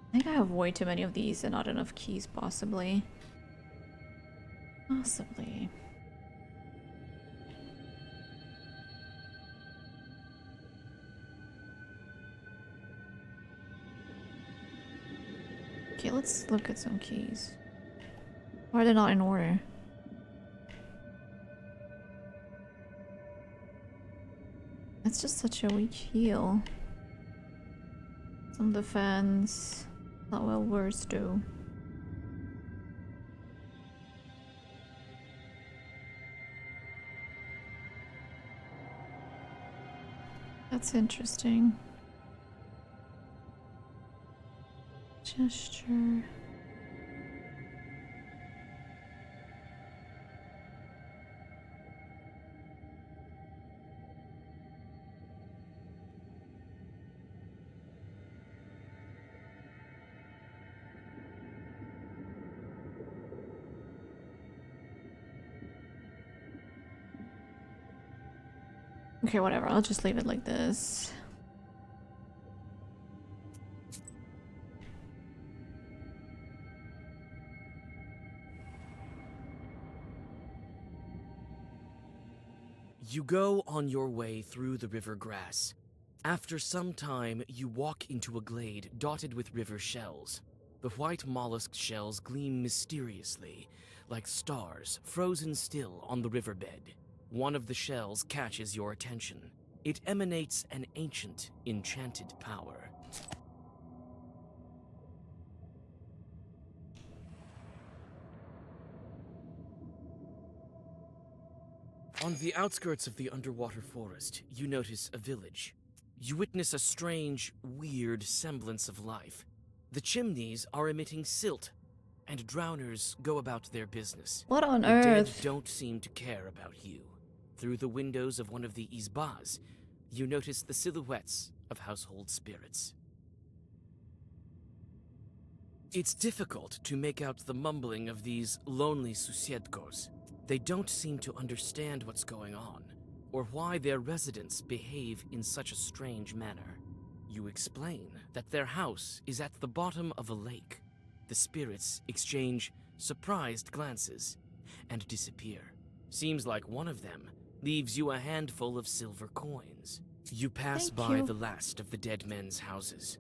[SPEAKER 1] I think I have way too many of these and not enough keys, possibly. Possibly. Okay, let's look at some keys. Why are they not in order? It's just such a weak heal. Some defense. Not well worse though. That's interesting. Gesture. Okay, whatever. I'll just leave it like this.
[SPEAKER 3] You go on your way through the river grass. After some time, you walk into a glade dotted with river shells. The white mollusk shells gleam mysteriously, like stars frozen still on the riverbed. One of the shells catches your attention. It emanates an ancient, enchanted power. On the outskirts of the underwater forest, you notice a village. You witness a strange, weird semblance of life. The chimneys are emitting silt, and drowners go about their business.
[SPEAKER 1] What on
[SPEAKER 3] the
[SPEAKER 1] earth?
[SPEAKER 3] dead don't seem to care about you. Through the windows of one of the izbas, you notice the silhouettes of household spirits. It's difficult to make out the mumbling of these lonely susiedkos. They don't seem to understand what's going on, or why their residents behave in such a strange manner. You explain that their house is at the bottom of a lake. The spirits exchange surprised glances and disappear. Seems like one of them leaves you a handful of silver coins. You pass by the last of the dead men's houses.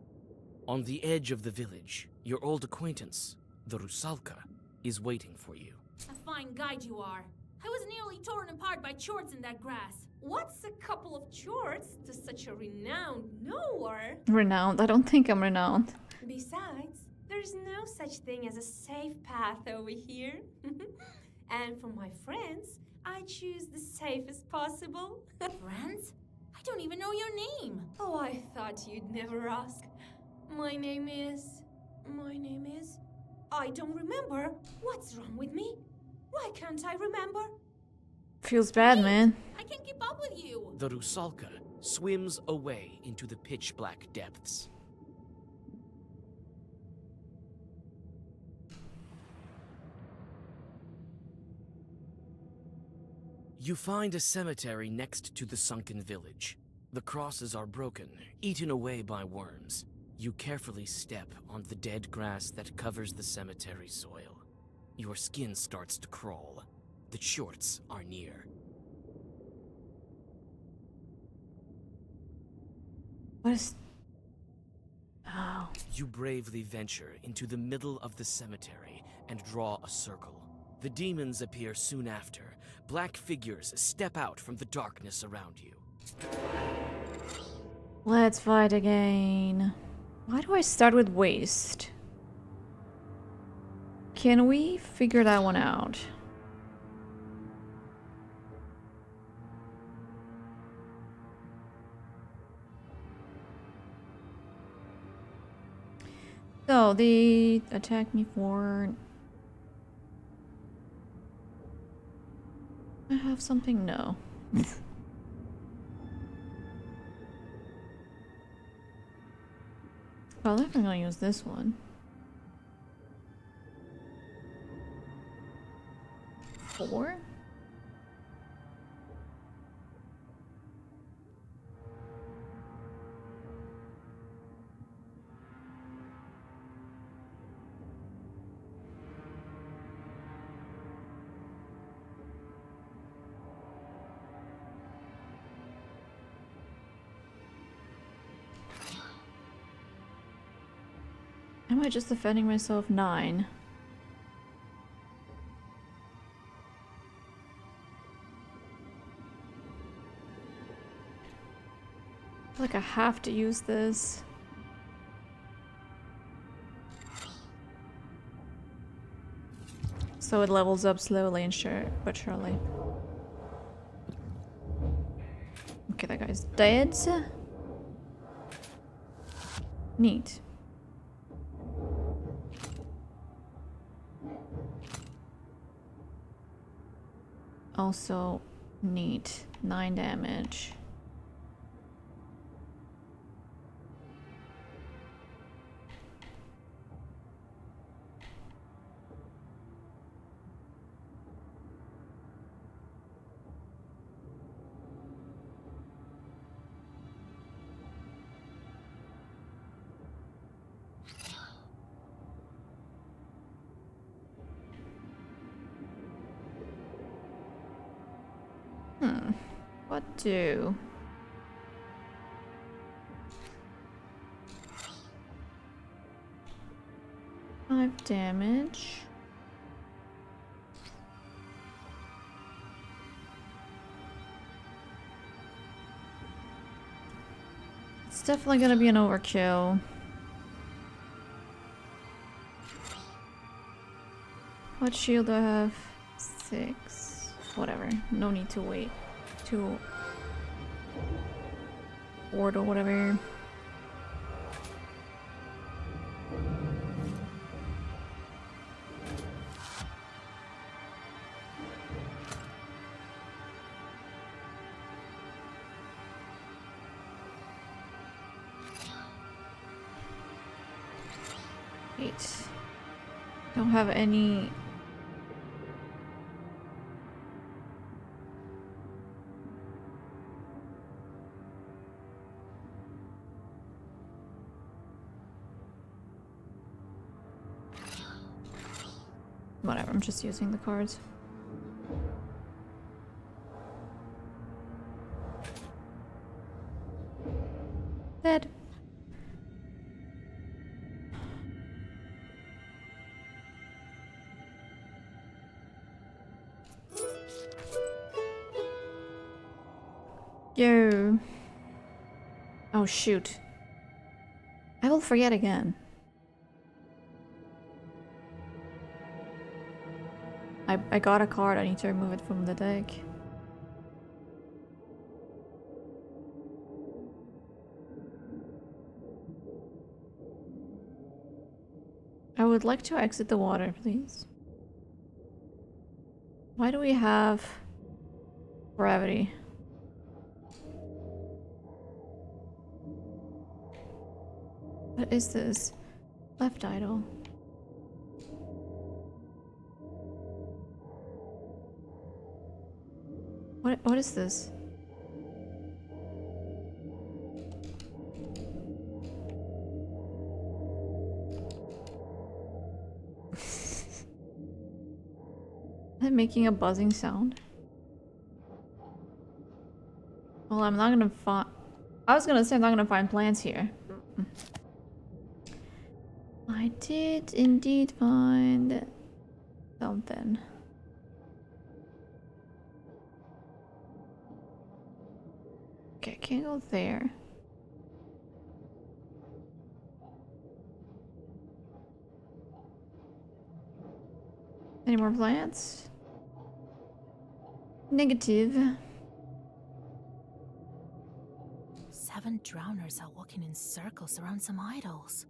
[SPEAKER 3] On the edge of the village, your old acquaintance, the Rusalka, is waiting for you.
[SPEAKER 7] A fine guide you are. I was nearly torn apart by chorts in that grass. What's a couple of chorts to such a renowned knower?
[SPEAKER 1] Renowned? I don't think I'm renowned.
[SPEAKER 7] Besides, there's no such thing as a safe path over here. And for my friends, I choose the safest possible.
[SPEAKER 5] Friends? I don't even know your name.
[SPEAKER 7] Oh, I thought you'd never ask. My name is... I don't remember. What's wrong with me? Why can't I remember?
[SPEAKER 1] Feels bad, man.
[SPEAKER 5] I can't keep up with you.
[SPEAKER 3] The Rusalka swims away into the pitch black depths. You find a cemetery next to the sunken village. The crosses are broken, eaten away by worms. You carefully step on the dead grass that covers the cemetery soil. Your skin starts to crawl. The Chorts are near.
[SPEAKER 1] What is... Oh.
[SPEAKER 3] You bravely venture into the middle of the cemetery and draw a circle. The demons appear soon after. Black figures step out from the darkness around you.
[SPEAKER 1] Let's fight again. Why do I start with waste? Can we figure that one out? So, they attack me for... I have something? No. Well, I'm definitely gonna use this one. 4? Am I just defending myself? 9. I feel like I have to use this. So it levels up slowly and sure but surely. Okay, that guy's dead. Neat. Also neat. 9 damage. What do? Five damage. It's definitely gonna be an overkill. What shield do I have? 6. Whatever. No need to wait. To ward or whatever. Eight. Don't have any. Whatever, I'm just using the cards. Dead. Yo. Oh shoot. I will forget again. I got a card, I need to remove it from the deck. I would like to exit the water, please. Why do we have Gravity. What is this? Left idle. What is this? Is it making a buzzing sound? Well, I'm not gonna find. I was gonna say I'm not gonna find plants here. I did indeed find something. Okay, can't go there. Any more plants? Negative.
[SPEAKER 5] 7 drowners are walking in circles around some idols.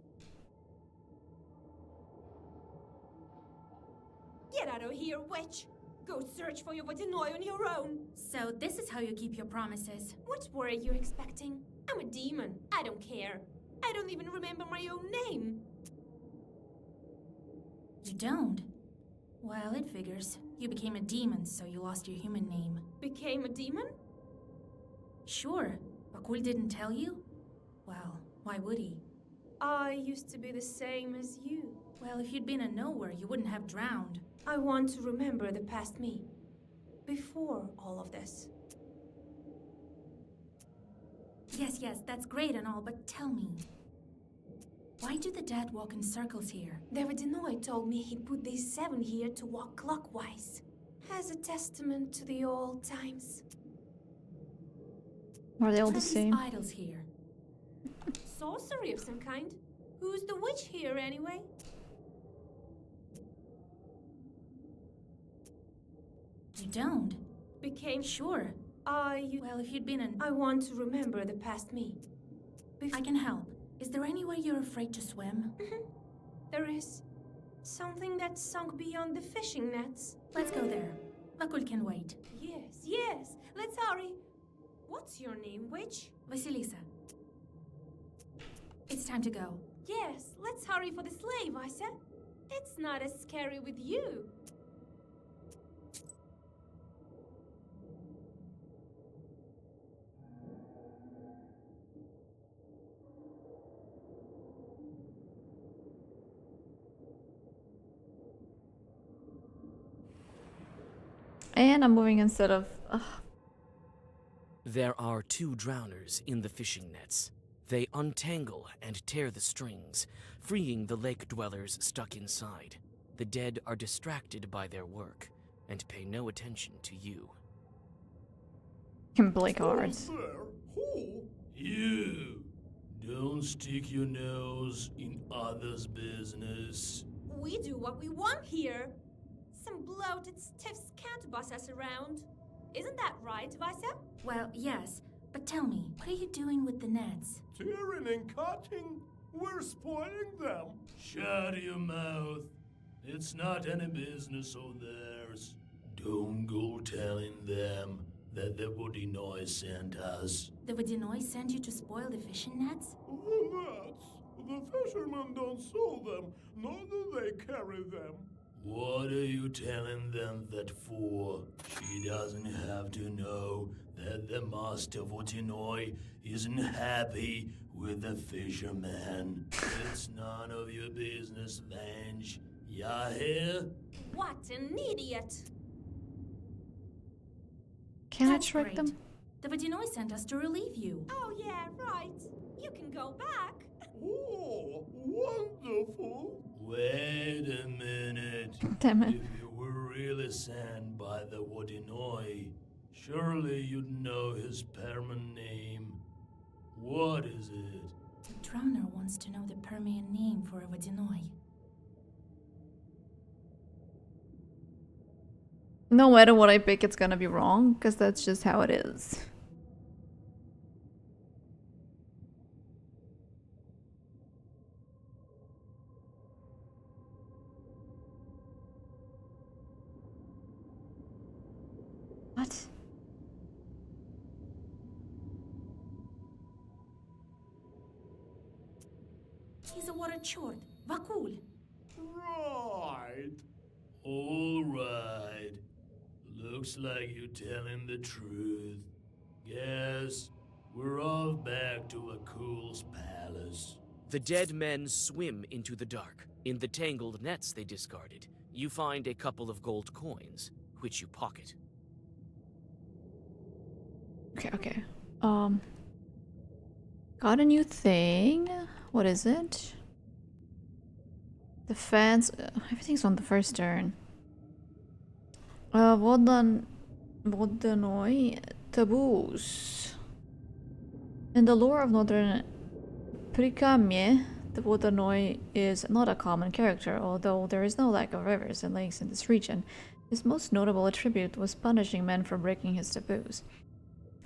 [SPEAKER 7] Get out of here, witch! Go search for your Vodinoi on your own!
[SPEAKER 5] So this is how you keep your promises.
[SPEAKER 7] What were you expecting? I'm a demon. I don't care. I don't even remember my own name.
[SPEAKER 5] You don't? Well, it figures. You became a demon, so you lost your human name.
[SPEAKER 7] Became a demon?
[SPEAKER 5] Sure. Bakul didn't tell you? Well, why would he?
[SPEAKER 7] I used to be the same as you.
[SPEAKER 5] Well, if you'd been a knower, you wouldn't have drowned.
[SPEAKER 7] I want to remember the past me. Before all of this.
[SPEAKER 5] Yes, that's great and all, but tell me. Why do the dead walk in circles here?
[SPEAKER 7] The Vodinoi told me he put these 7 here to walk clockwise. As a testament to the old times.
[SPEAKER 1] Are they all
[SPEAKER 5] What
[SPEAKER 1] the
[SPEAKER 5] are these
[SPEAKER 1] same?
[SPEAKER 5] idols here?
[SPEAKER 7] Sorcery of some kind. Who's the witch here anyway?
[SPEAKER 5] You don't?
[SPEAKER 7] Became
[SPEAKER 5] Sure. Well, if you'd been an...
[SPEAKER 7] I want to remember the past me.
[SPEAKER 5] I can help. Is there anywhere you're afraid to swim?
[SPEAKER 7] There is. Something that's sunk beyond the fishing nets.
[SPEAKER 5] Let's go there. Bakul can wait.
[SPEAKER 7] Yes. Let's hurry. What's your name, witch?
[SPEAKER 5] Vasilisa. It's time to go.
[SPEAKER 7] Yes, let's hurry for the sleigh, Vaisa. It's not as scary with you.
[SPEAKER 1] And I'm moving instead of...
[SPEAKER 3] There are 2 drowners in the fishing nets. They untangle and tear the strings, freeing the lake dwellers stuck inside. The dead are distracted by their work and pay no attention to you.
[SPEAKER 1] Can play cards.
[SPEAKER 11] Who? You. Don't stick your nose in others' business.
[SPEAKER 7] We do what we want here. Some bloated, stiff can't boss us around. Isn't that right, Vaisa?
[SPEAKER 5] Well, yes. But tell me, what are you doing with the nets?
[SPEAKER 11] Tearing and cutting. We're spoiling them. Shut your mouth. It's not any business of theirs. Don't go telling them that the Vodinoi sent us.
[SPEAKER 5] The Vodinoi sent you to spoil the fishing nets?
[SPEAKER 11] The nets. The fishermen don't sew them, nor do they carry them. What are you telling them that for? She doesn't have to know that the master Vodinoi isn't happy with the fisherman. It's none of your business, Vange. Ya hear?
[SPEAKER 7] What an idiot!
[SPEAKER 1] Can
[SPEAKER 5] That's
[SPEAKER 1] I trick
[SPEAKER 5] great.
[SPEAKER 1] them?
[SPEAKER 5] The Vodinoi sent us to relieve you.
[SPEAKER 7] Oh yeah, right. You can go back.
[SPEAKER 11] Oh, wonderful. Wait a minute.
[SPEAKER 1] Damn it.
[SPEAKER 11] If you were really sent by the Vodinoi, surely you'd know his Perman name. What is it?
[SPEAKER 5] The Drowner wants to know the Permian name for a Vodinoi.
[SPEAKER 1] No matter what I pick, it's gonna be wrong, because that's just how it is. What?
[SPEAKER 5] He's a water chort. Vakul.
[SPEAKER 11] Right. All right. Looks like you telling the truth. Guess we're off back to Vakul's palace.
[SPEAKER 3] The dead men swim into the dark. In the tangled nets they discarded, you find a couple of gold coins, which you pocket.
[SPEAKER 1] Okay. Got a new thing. What is it? Defense. Everything's on the first turn. Vodanoi taboos. In the lore of Northern Prikamye, the Vodanoi is not a common character, although there is no lack of rivers and lakes in this region. His most notable attribute was punishing men for breaking his taboos.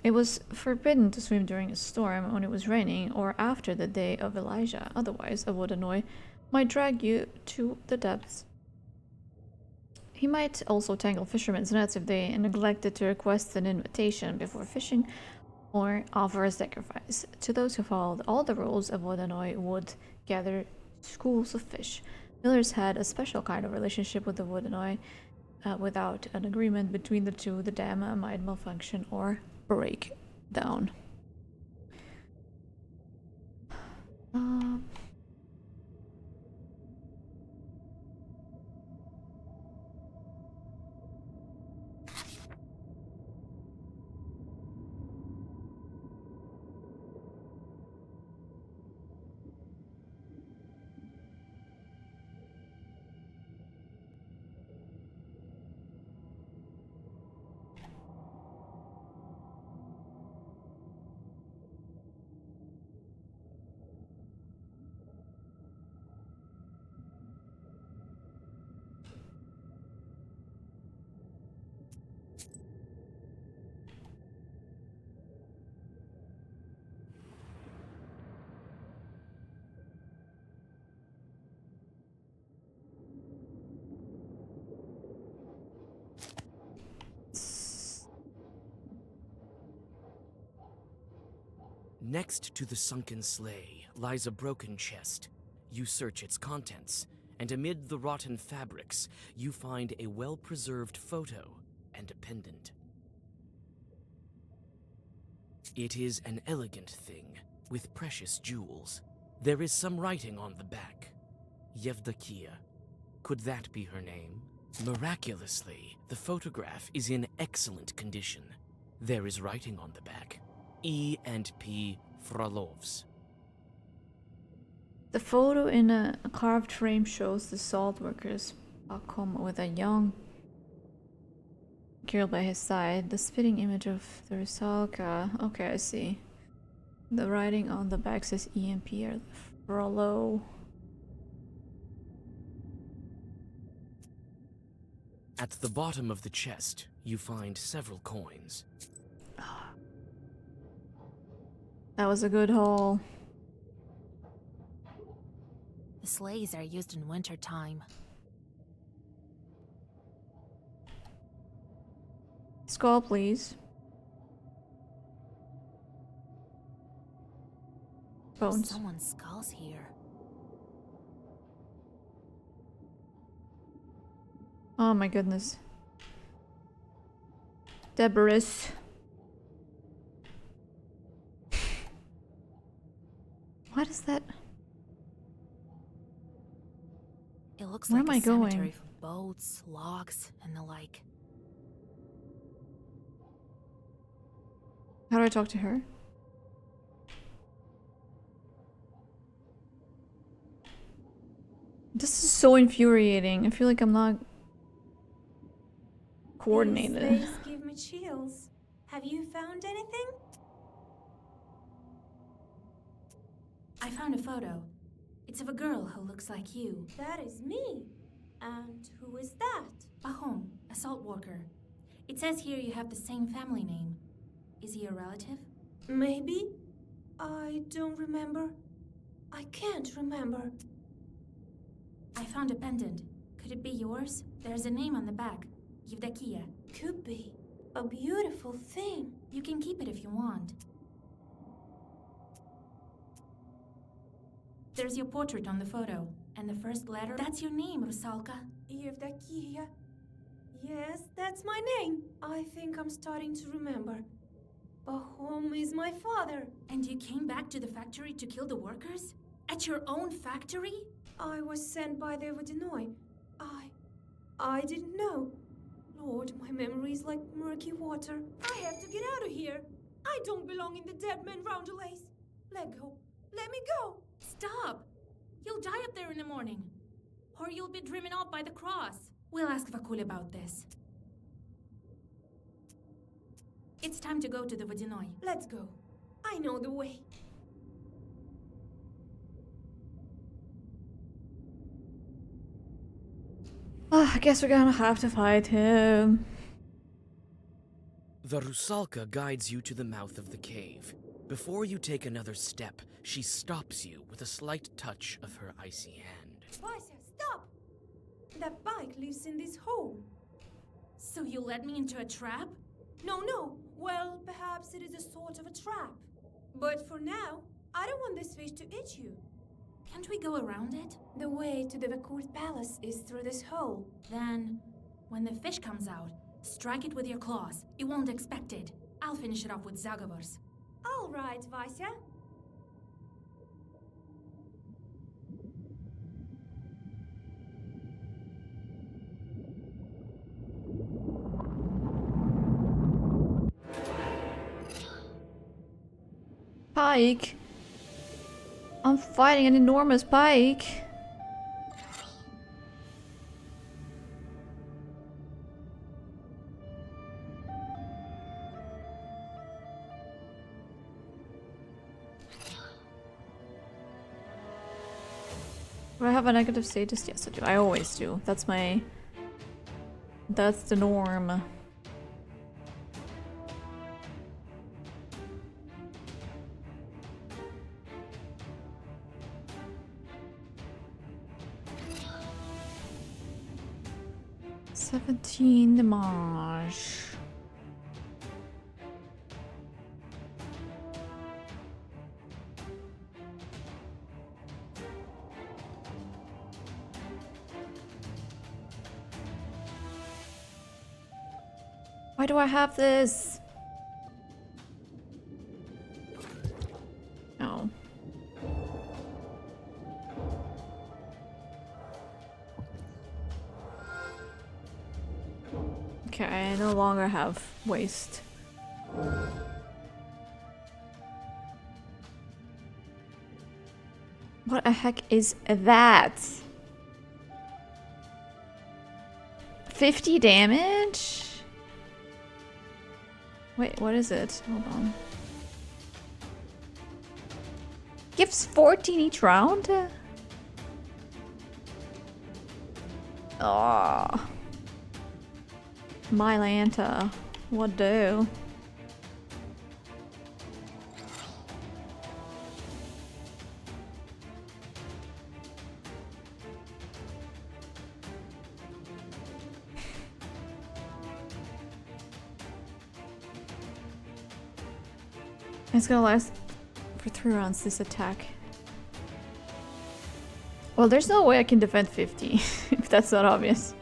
[SPEAKER 1] It was forbidden to swim during a storm, when it was raining, or after the day of Elijah. Otherwise, a Vodanoi might drag you to the depths. He might also tangle fishermen's nets if they neglected to request an invitation before fishing, or offer a sacrifice. To those who followed all the rules, a Vodanoi would gather schools of fish. Millers had a special kind of relationship with the Vodanoi. Without an agreement between the two, the dam might malfunction or break down.
[SPEAKER 3] Next to the sunken sleigh lies a broken chest. You search its contents, and amid the rotten fabrics, you find a well-preserved photo and a pendant. It is an elegant thing, with precious jewels. There is some writing on the back. Yevdakia. Could that be her name? Miraculously, the photograph is in excellent condition. There is writing on the back. E&P Frolovs.
[SPEAKER 1] The photo in a carved frame shows the salt workers back home with a young girl by his side. The spitting image of the Rusalka. Okay, I see. The writing on the back says E&P Frolov.
[SPEAKER 3] At the bottom of the chest, you find several coins.
[SPEAKER 1] That was a good haul.
[SPEAKER 5] The sleighs are used in winter time.
[SPEAKER 1] Skull, please. Bones.
[SPEAKER 5] Someone's skull's here.
[SPEAKER 1] Oh my goodness. Debris. What is that?
[SPEAKER 5] It looks
[SPEAKER 1] Where
[SPEAKER 5] like
[SPEAKER 1] am
[SPEAKER 5] a
[SPEAKER 1] I going?
[SPEAKER 5] cemetery for boats, logs, and the like.
[SPEAKER 1] How do I talk to her? This is so infuriating. I feel like I'm not coordinated.
[SPEAKER 7] These days give me chills. Have you found anything?
[SPEAKER 5] I found a photo. It's of a girl who looks like you.
[SPEAKER 7] That is me. And who is that?
[SPEAKER 5] Pahom, a salt worker. It says here you have the same family name. Is he a relative?
[SPEAKER 7] Maybe. I don't remember. I can't remember.
[SPEAKER 5] I found a pendant. Could it be yours? There's a name on the back. Yevdakia.
[SPEAKER 7] Could be. A beautiful thing.
[SPEAKER 5] You can keep it if you want. There's your portrait on the photo. And the first letter, that's your name, Rusalka.
[SPEAKER 7] Evdokia. Yes, that's my name. I think I'm starting to remember. Pahom is my father.
[SPEAKER 5] And you came back to the factory to kill the workers? At your own factory?
[SPEAKER 7] I was sent by the Vodinoi. I didn't know. Lord, my memory is like murky water. I have to get out of here. I don't belong in the dead man roundelays. Let go. Let me go.
[SPEAKER 5] Stop! You'll die up there in the morning. Or you'll be driven off by the cross. We'll ask Vakul about this. It's time to go to the Vodinoi.
[SPEAKER 7] Let's go. I know the way.
[SPEAKER 1] I guess we're gonna have to fight him.
[SPEAKER 3] The Rusalka guides you to the mouth of the cave. Before you take another step, she stops you with a slight touch of her icy hand.
[SPEAKER 7] Vasia, stop! That bike lives in this hole.
[SPEAKER 5] So you led me into a trap?
[SPEAKER 7] No. Well, perhaps it is a sort of a trap. But for now, I don't want this fish to eat you.
[SPEAKER 5] Can't we go around it?
[SPEAKER 7] The way to the Vakur palace is through this hole.
[SPEAKER 5] Then, when the fish comes out, strike it with your claws. It won't expect it. I'll finish it off with Zagavars.
[SPEAKER 7] All right, Vasia.
[SPEAKER 1] Pike. I'm fighting an enormous pike. Do I have a negative status? Yes, I do. I always do. That's the norm. $17 damage. Why do I have this? No. Okay, I no longer have waste. What the heck is that? 50 damage? Wait, what is it? Hold on. Gives 14 each round? Oh. Mylanta. What do? It's gonna last for 3 rounds, this attack. Well, there's no way I can defend 50, if that's not obvious.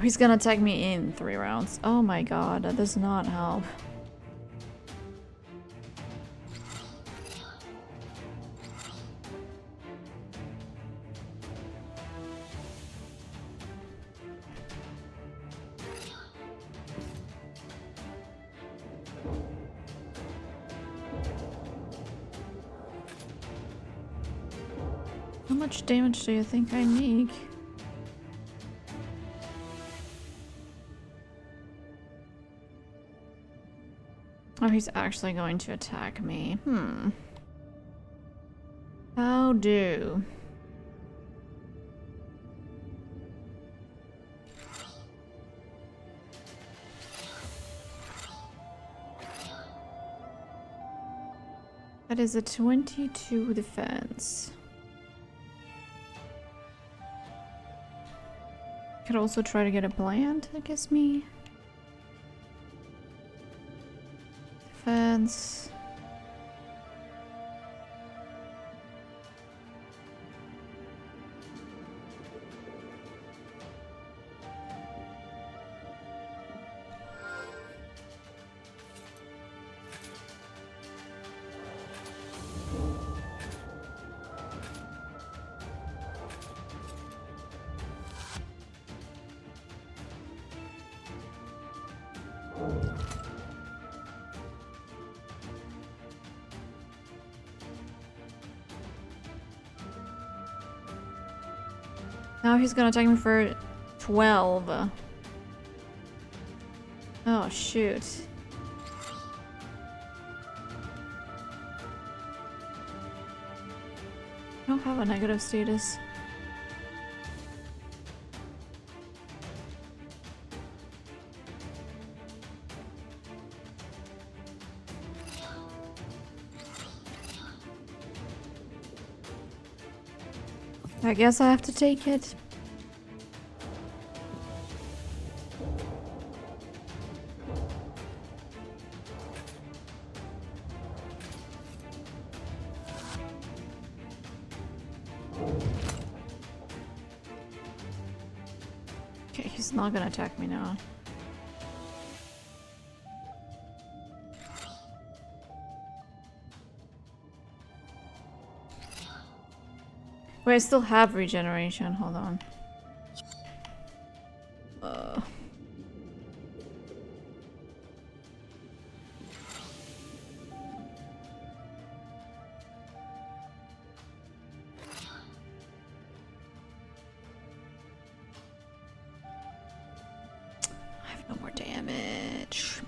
[SPEAKER 1] He's gonna tag me in 3 rounds. Oh my god, that does not help. How much damage do you think I need? Oh, he's actually going to attack me. How do? That is a 22 defense. Could also try to get a plant that gives me defense. Now he's gonna attack me for 12. Oh, shoot. I don't have a negative status. I guess I have to take it. Okay, he's not gonna attack me now. Wait, I still have regeneration. Hold on. I have no more damage.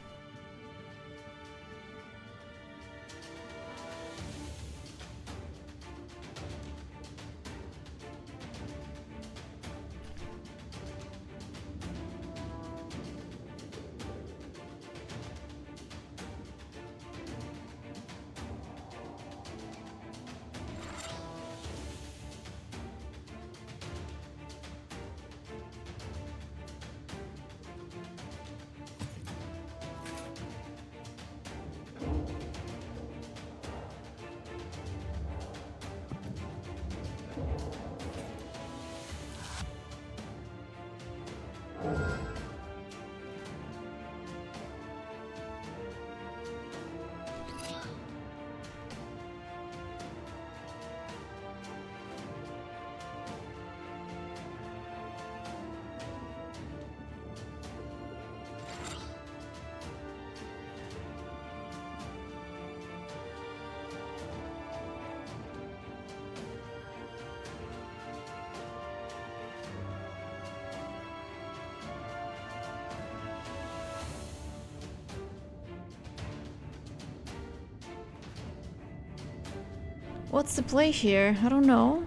[SPEAKER 1] What's the play here? I don't know.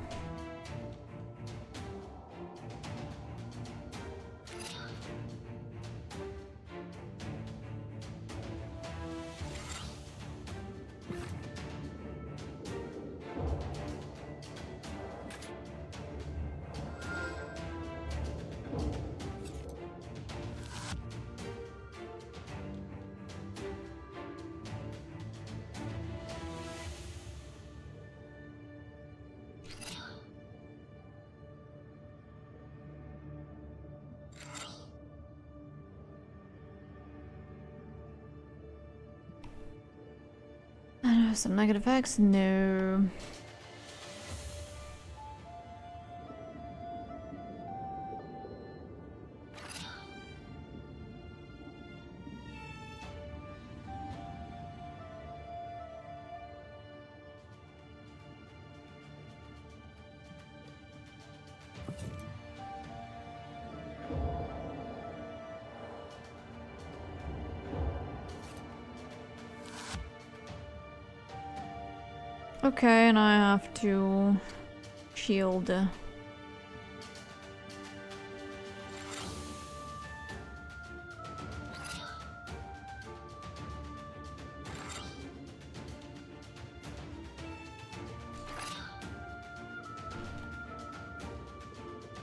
[SPEAKER 1] I don't know, some negative effects? No. Okay, and I have to shield.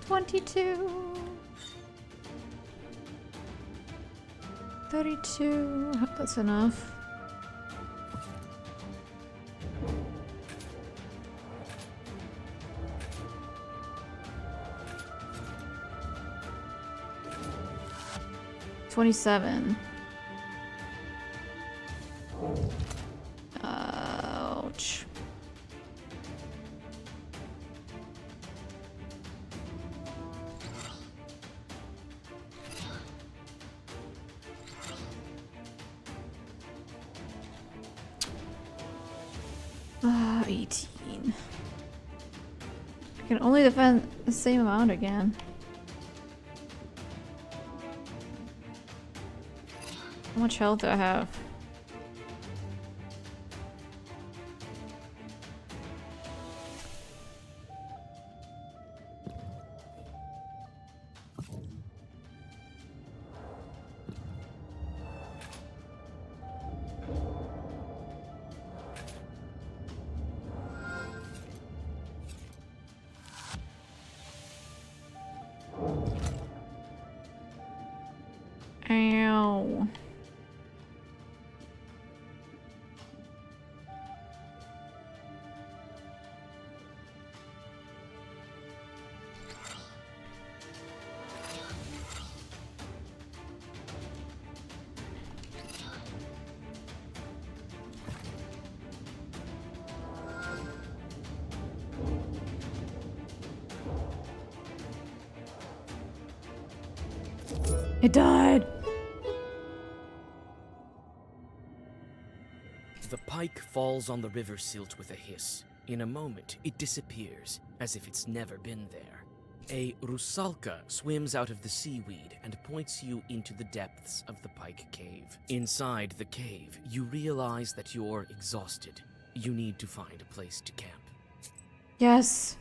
[SPEAKER 1] $22. 32. I hope that's enough. $27. Ouch. Ah, 18. I can only defend the same amount again. How much health do I have? Ow. It died.
[SPEAKER 3] The pike falls on the river silt with a hiss. In a moment, it disappears, as if it's never been there. A rusalka swims out of the seaweed and points you into the depths of the pike cave. Inside the cave, you realize that you're exhausted. You need to find a place to camp.
[SPEAKER 1] Yes.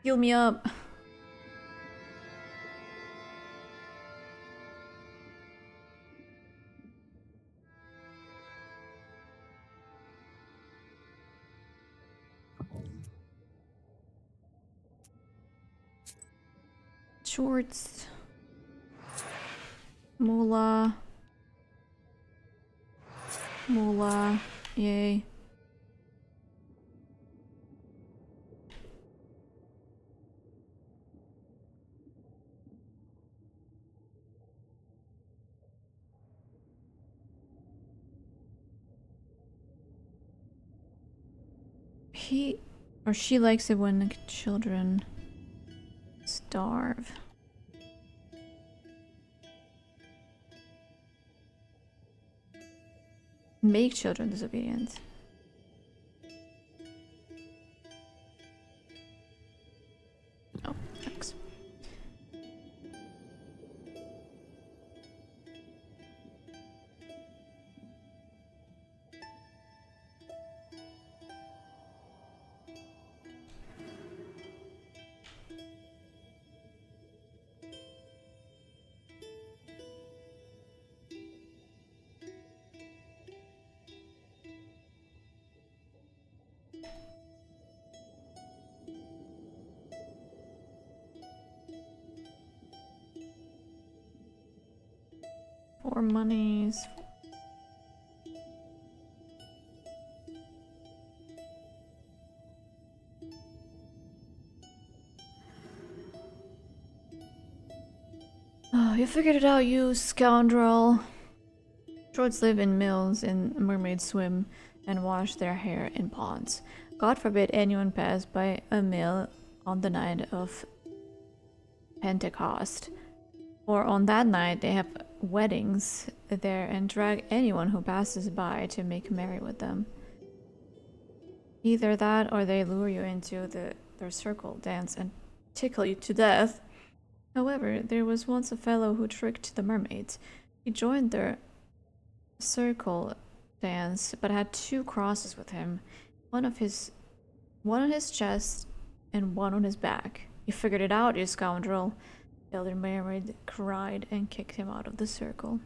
[SPEAKER 1] Heal me up. Shorts. Moolah. Moolah. Yay. He or she likes it when the children starve. Make children disobedient. Oh, thanks. Four monies. Oh, you figured it out, you scoundrel. Droids live in mills and mermaids swim and wash their hair in ponds. God forbid anyone pass by a mill on the night of Pentecost. Or on that night they have weddings there and drag anyone who passes by to make merry with them. Either that or they lure you into their circle dance and tickle you to death. However, there was once a fellow who tricked the mermaids. He joined their circle dance but had two crosses with him. One on his chest and one on his back. You figured it out, you scoundrel. The other mermaid cried and kicked him out of the circle.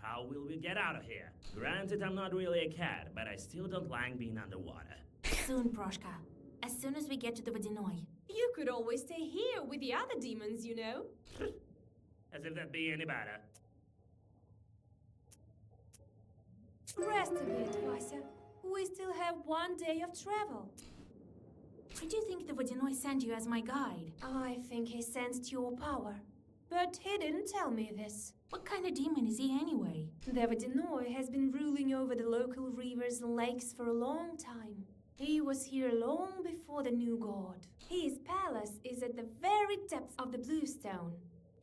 [SPEAKER 10] How will we get out of here? Granted, I'm not really a cat, but I still don't like being underwater.
[SPEAKER 5] Soon, Proshka. As soon as we get to the Vodyanoi.
[SPEAKER 7] You could always stay here with the other demons, you know.
[SPEAKER 10] As if that'd be any better.
[SPEAKER 7] Rest a bit, Vasya. We still have 1 day of travel.
[SPEAKER 5] Why do you think the Vodyanoi sent you as my guide?
[SPEAKER 7] I think he sensed your power. But he didn't tell me this.
[SPEAKER 5] What kind of demon is he anyway?
[SPEAKER 7] The Vodyanoi has been ruling over the local rivers and lakes for a long time. He was here long before the new god. His palace is at the very depths of the Bluestone.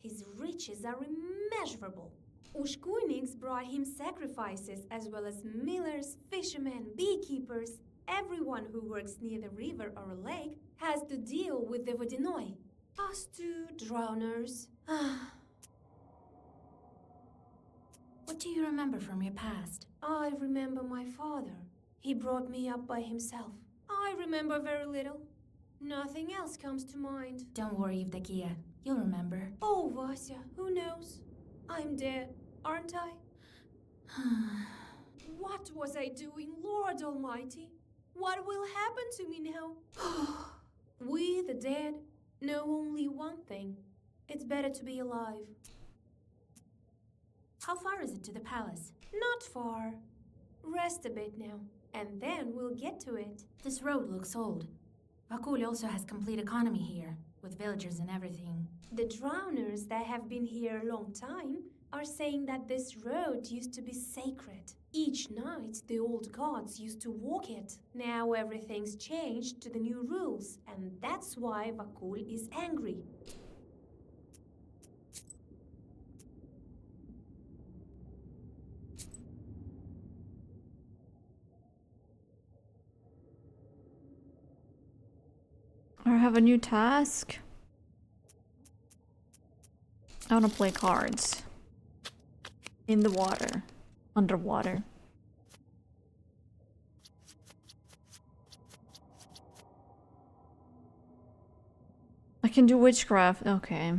[SPEAKER 7] His riches are immeasurable. Ushkuiniks brought him sacrifices as well as millers, fishermen, beekeepers. Everyone who works near the river or a lake has to deal with the Vodyanoi. Us two drowners.
[SPEAKER 5] What do you remember from your past?
[SPEAKER 7] I remember my father. He brought me up by himself. I remember very little. Nothing else comes to mind.
[SPEAKER 5] Don't worry, Evdokia. You'll remember.
[SPEAKER 7] Oh, Vasya, who knows? I'm dead, aren't I? What was I doing, Lord Almighty? What will happen to me now? We, the dead, know only one thing. It's better to be alive.
[SPEAKER 5] How far is it to the palace?
[SPEAKER 7] Not far. Rest a bit now, and then we'll get to it.
[SPEAKER 5] This road looks old. Vakul also has complete economy here, with villagers and everything.
[SPEAKER 7] The drowners that have been here a long time are saying that this road used to be sacred. Each night, the old gods used to walk it. Now everything's changed to the new rules, and that's why Vakul is angry.
[SPEAKER 1] I have a new task. I want to play cards. In the water. Underwater. I can do witchcraft. Okay.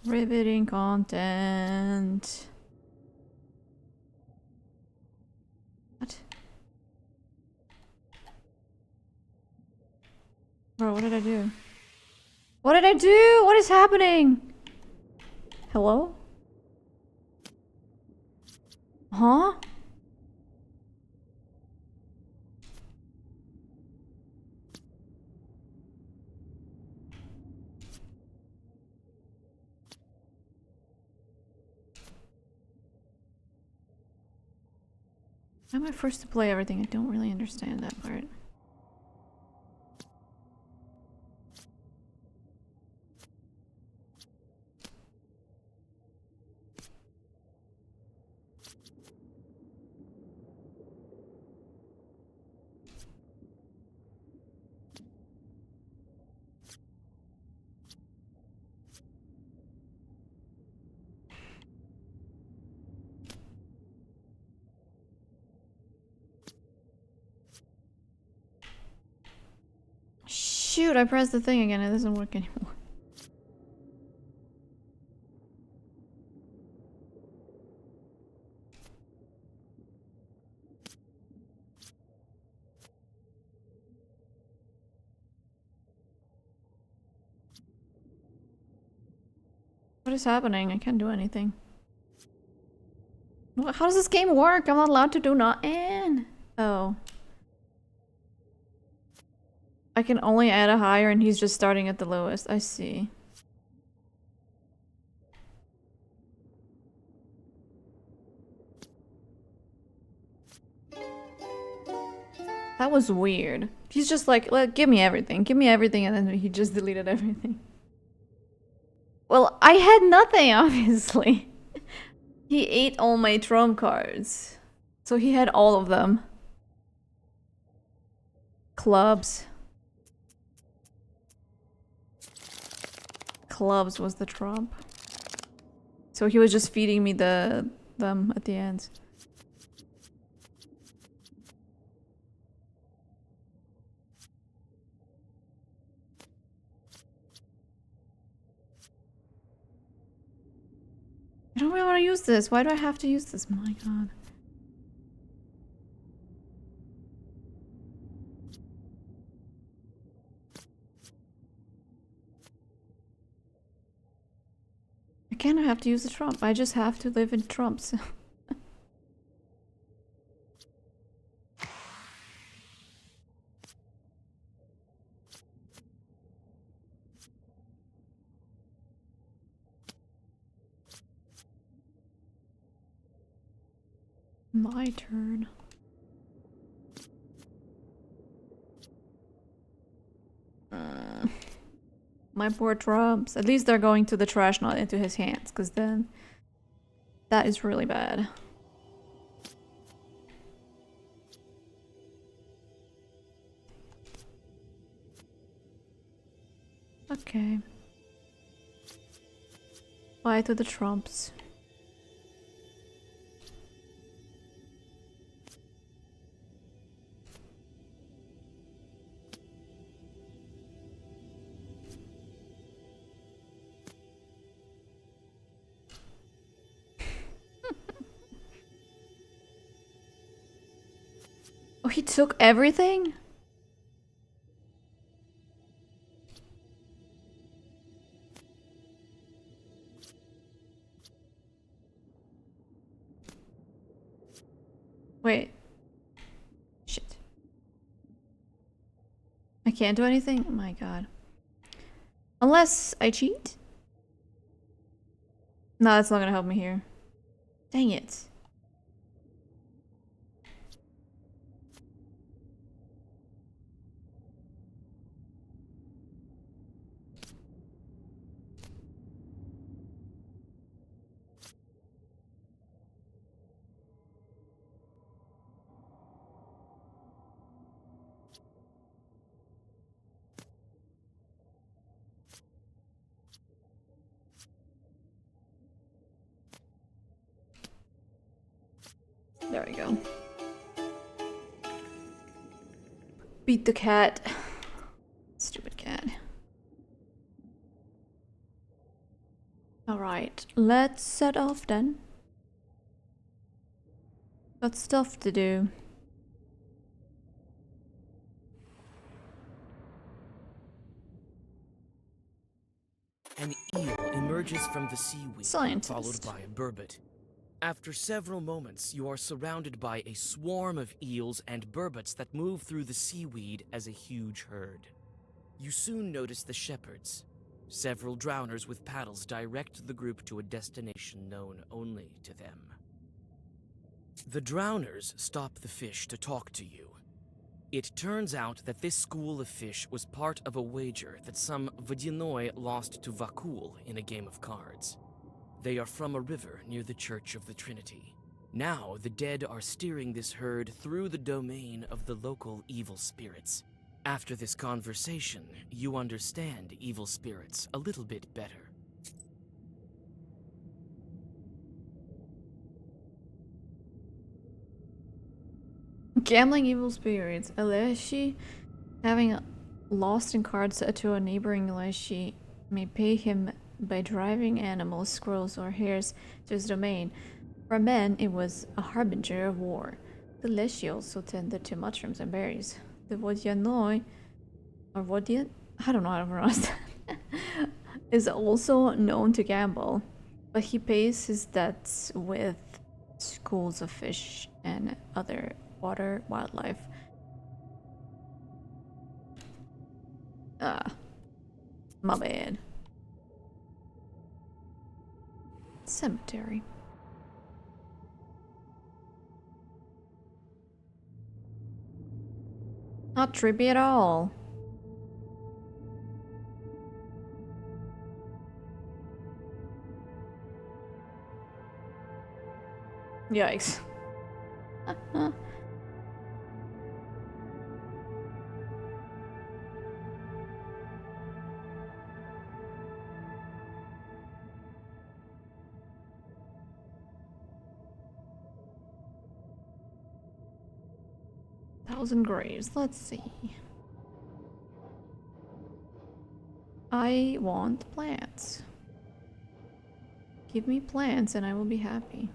[SPEAKER 1] Riveting content. What? Bro, what did I do? What did I do? What is happening? Hello? Huh? Why am I first to play everything? I don't really understand that part. Shoot, I pressed the thing again. It doesn't work anymore. What is happening? I can't do anything. How does this game work? I'm not allowed to do nothing. Oh. I can only add a higher and he's just starting at the lowest. I see. That was weird. He's just like, give me everything. Give me everything, and then he just deleted everything. Well, I had nothing, obviously. He ate all my trump cards. So he had all of them. Clubs. Clubs was the trump. So he was just feeding me them at the end. I don't really want to use this. Why do I have to use this? My god. I can't have to use the trump. I just have to live in trumps. My turn. My poor trumps. At least they're going to the trash, not into his hands, because then that is really bad. Okay. Bye to the trumps. Oh, he took everything? Wait. Shit. I can't do anything? Oh my god. Unless I cheat? No, that's not gonna help me here. Dang it. There we go. Beat the cat. Stupid cat. Alright, let's set off then. Got stuff to do.
[SPEAKER 3] An eel emerges from the seaweed,
[SPEAKER 1] Scientist.
[SPEAKER 3] followed by a burbot. After several moments, you are surrounded by a swarm of eels and burbots that move through the seaweed as a huge herd. You soon notice the shepherds. Several drowners with paddles direct the group to a destination known only to them. The drowners stop the fish to talk to you. It turns out that this school of fish was part of a wager that some Vodyanoi lost to Vakul in a game of cards. They are from a river near the Church of the Trinity. Now, the dead are steering this herd through the domain of the local evil spirits. After this conversation, you understand evil spirits a little bit better.
[SPEAKER 1] Gambling evil spirits. Aleshi, having lost in cards to a neighboring Aleshi, may pay him by driving animals, squirrels, or hares to his domain. For men, it was a harbinger of war. The Leshi also tended to mushrooms and berries. The Vodyanoi, or Vodyan, I don't know how to pronounce that, is also known to gamble, but he pays his debts with schools of fish and other water wildlife. My bad. Cemetery. Not trippy at all. Yikes. Thousand graves. Let's see. I want plants. Give me plants and I will be happy.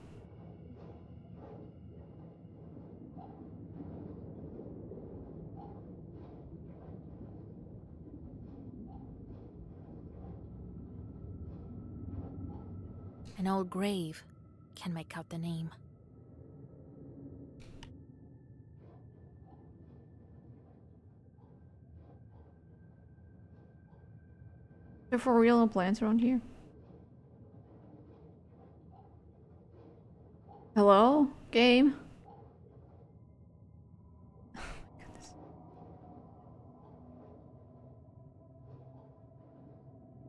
[SPEAKER 5] An old grave. Can make out the name.
[SPEAKER 1] There for real no plants around here? Hello? Game? Oh my goodness.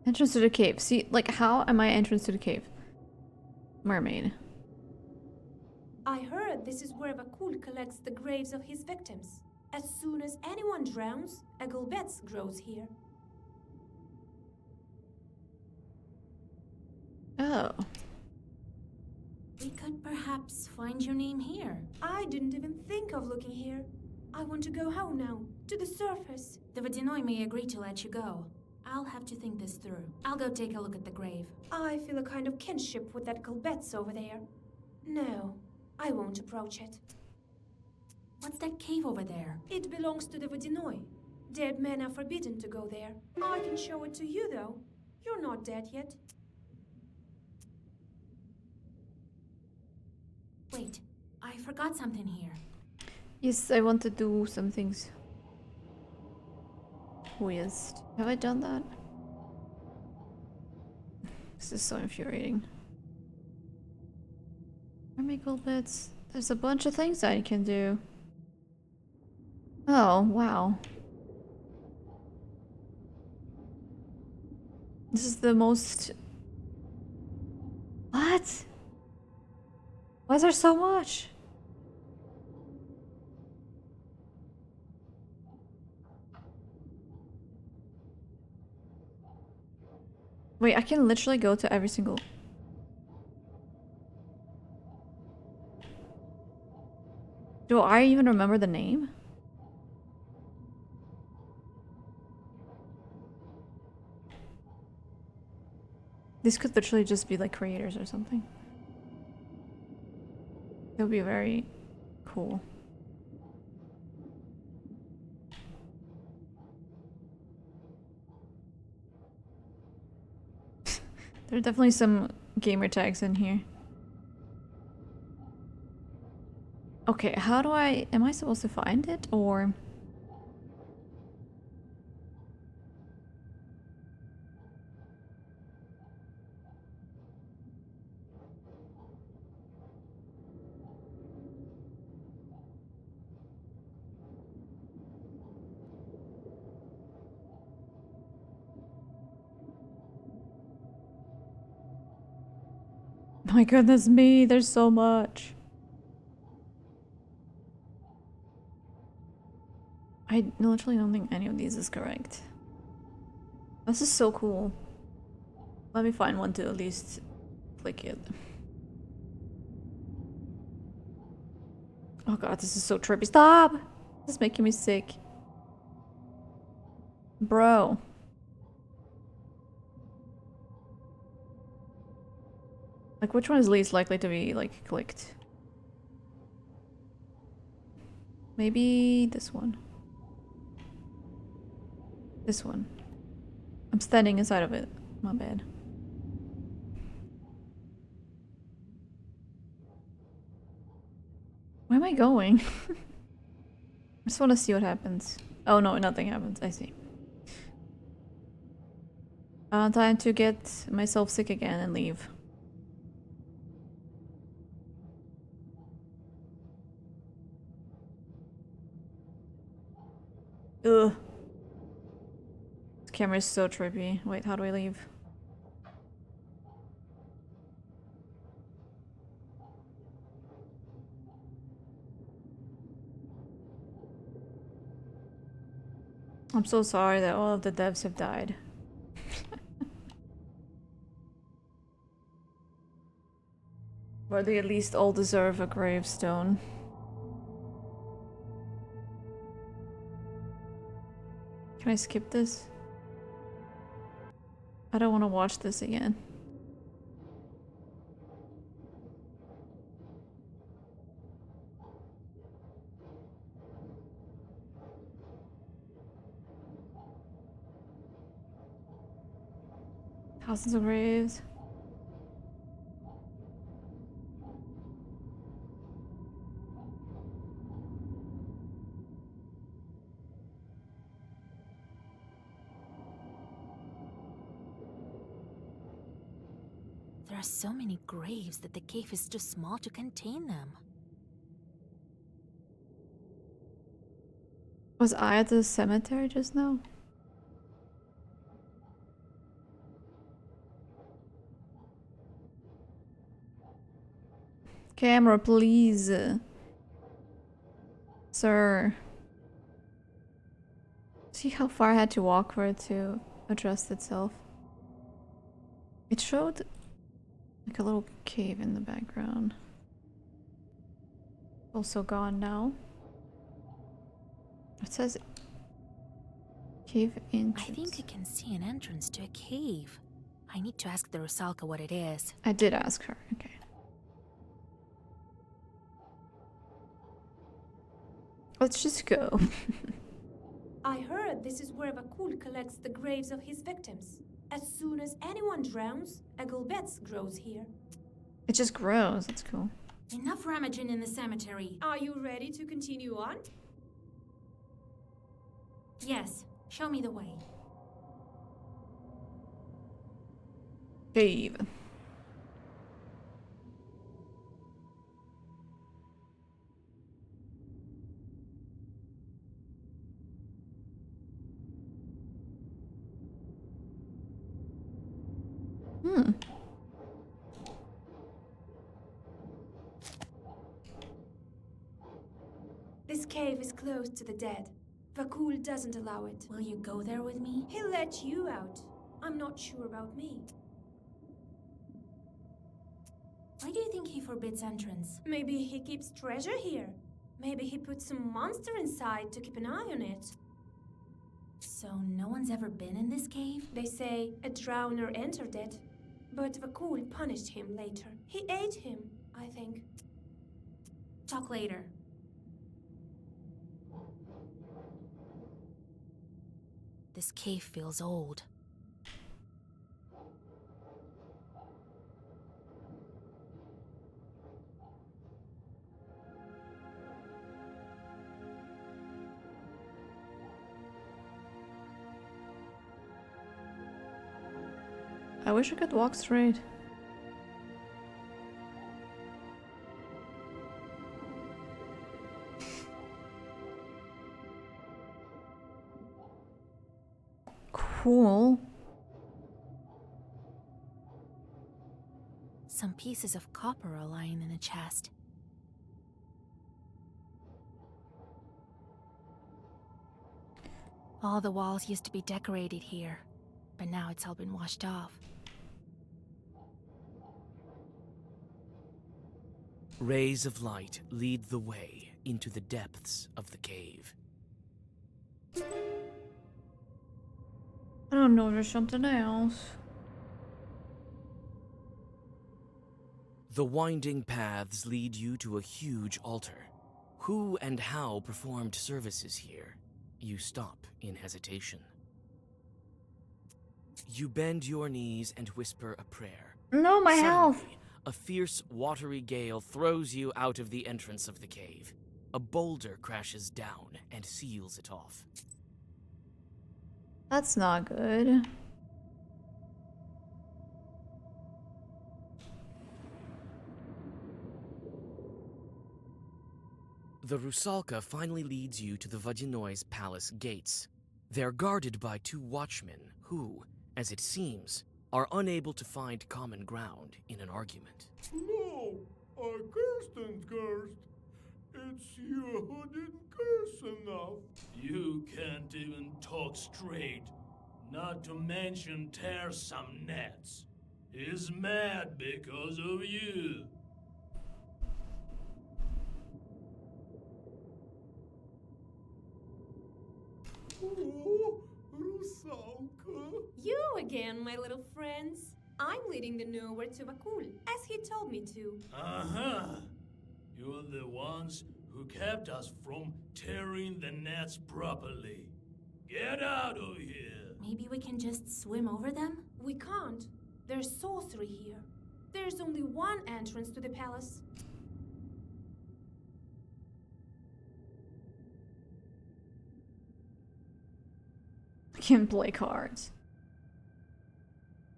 [SPEAKER 1] Entrance to the cave. See, like, how am I entrance to the cave? Mermaid.
[SPEAKER 7] I heard this is where Vakul collects the graves of his victims. As soon as anyone drowns, a gulbets grows here.
[SPEAKER 1] Oh.
[SPEAKER 5] We could perhaps find your name here.
[SPEAKER 7] I didn't even think of looking here. I want to go home now, to the surface.
[SPEAKER 5] The Vodyanoi may agree to let you go. I'll have to think this through. I'll go take a look at the grave.
[SPEAKER 7] I feel a kind of kinship with that Gulbets over there. No, I won't approach it.
[SPEAKER 5] What's that cave over there?
[SPEAKER 7] It belongs to the Vodyanoi. Dead men are forbidden to go there. I can show it to you, though. You're not dead yet.
[SPEAKER 5] Wait, I forgot something here.
[SPEAKER 1] Yes, I want to do some things. Weirdest. Have I done that? This is so infuriating. Chemical bits. There's a bunch of things I can do. Oh, wow. This is the most... What? Why is there so much? Wait, I can literally go to every single... Do I even remember the name? This could literally just be like creators or something. It would be very cool. There are definitely some gamer tags in here. Okay, how do I... Am I supposed to find it, or... My goodness me, there's so much. I literally don't think any of these is correct. This is so cool. Let me find one to at least click it. Oh god, this is so trippy. Stop! This is making me sick. Bro. Like, which one is least likely to be, like, clicked? Maybe this one. This one. I'm standing inside of it. My bad. Where am I going? I just want to see what happens. Oh no, nothing happens. I see. Time to get myself sick again and leave. Ugh. This camera is so trippy. Wait, how do I leave? I'm so sorry that all of the devs have died. But they at least all deserve a gravestone. Can I skip this? I don't want to watch this again. Thousands of graves.
[SPEAKER 5] There are so many graves that the cave is too small to contain them.
[SPEAKER 1] Was I at the cemetery just now? Camera, please. Sir. See how far I had to walk for it to adjust itself? It showed like a little cave in the background. Also gone now. It says cave entrance.
[SPEAKER 5] I think I can see an entrance to a cave. I need to ask the Rusalka what it is.
[SPEAKER 1] I did ask her. Okay. Let's just go.
[SPEAKER 7] I heard this is where Vakul collects the graves of his victims. As soon as anyone drowns, a Gulbets grows here.
[SPEAKER 1] It just grows. That's cool.
[SPEAKER 5] Enough rummaging in the cemetery.
[SPEAKER 7] Are you ready to continue on?
[SPEAKER 5] Yes, show me the way.
[SPEAKER 1] Cave.
[SPEAKER 7] This cave is closed to the dead. Vakul doesn't allow it.
[SPEAKER 5] Will you go there with me?
[SPEAKER 7] He'll let you out. I'm not sure about me.
[SPEAKER 5] Why do you think he forbids entrance?
[SPEAKER 7] Maybe he keeps treasure here. Maybe he put some monster inside to keep an eye on it.
[SPEAKER 5] So no one's ever been in this cave?
[SPEAKER 7] They say a drowner entered it, but Vakul punished him later. He ate him, I think.
[SPEAKER 5] Talk later. This cave feels old.
[SPEAKER 1] I wish I could walk straight. Cool.
[SPEAKER 5] Some pieces of copper are lying in a chest. All the walls used to be decorated here, but now it's all been washed off.
[SPEAKER 3] Rays of light lead the way into the depths of the cave.
[SPEAKER 1] I don't know, there's something else.
[SPEAKER 3] The winding paths lead you to a huge altar. Who and how performed services here? You stop in hesitation. You bend your knees and whisper a prayer.
[SPEAKER 1] No, my health!
[SPEAKER 3] Suddenly, a fierce, watery gale throws you out of the entrance of the cave. A boulder crashes down and seals it off.
[SPEAKER 1] That's not good.
[SPEAKER 3] The Rusalka finally leads you to the Vodinoi's palace gates. They're guarded by 2 watchmen who, as it seems, are unable to find common ground in an argument.
[SPEAKER 11] No, I cursed and cursed. It's you who didn't curse enough. You can't even talk straight, not to mention tear some nets. He's mad because of you. Oh, Rusalka.
[SPEAKER 7] You again, my little friends. I'm leading the Nowhere to Vakul, as he told me to.
[SPEAKER 11] Uh-huh. You're the ones who kept us from tearing the nets properly. Get out of here.
[SPEAKER 5] Maybe we can just swim over them?
[SPEAKER 7] We can't. There's sorcery here. There's only one entrance to the palace.
[SPEAKER 1] I can't play cards.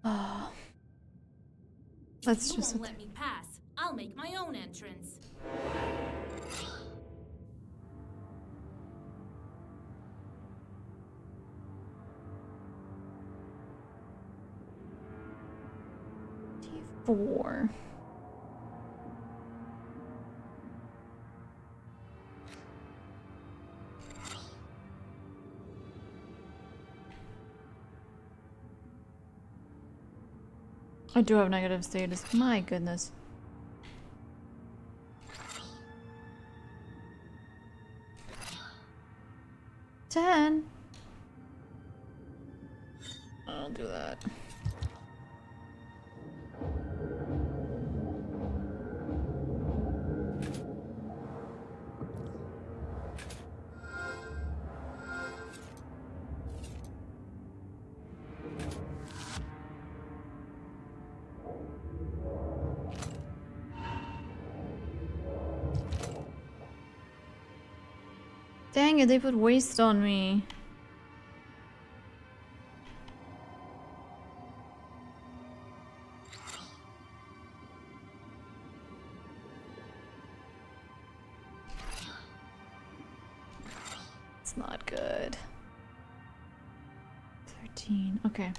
[SPEAKER 1] Ah. Let's
[SPEAKER 5] You
[SPEAKER 1] just.
[SPEAKER 5] won't let me pass. I'll make my own entrance.
[SPEAKER 1] T4. I do have negative status. My goodness. Ten. I'll do that. Dang it, they put waste on me. It's not good. 13, okay.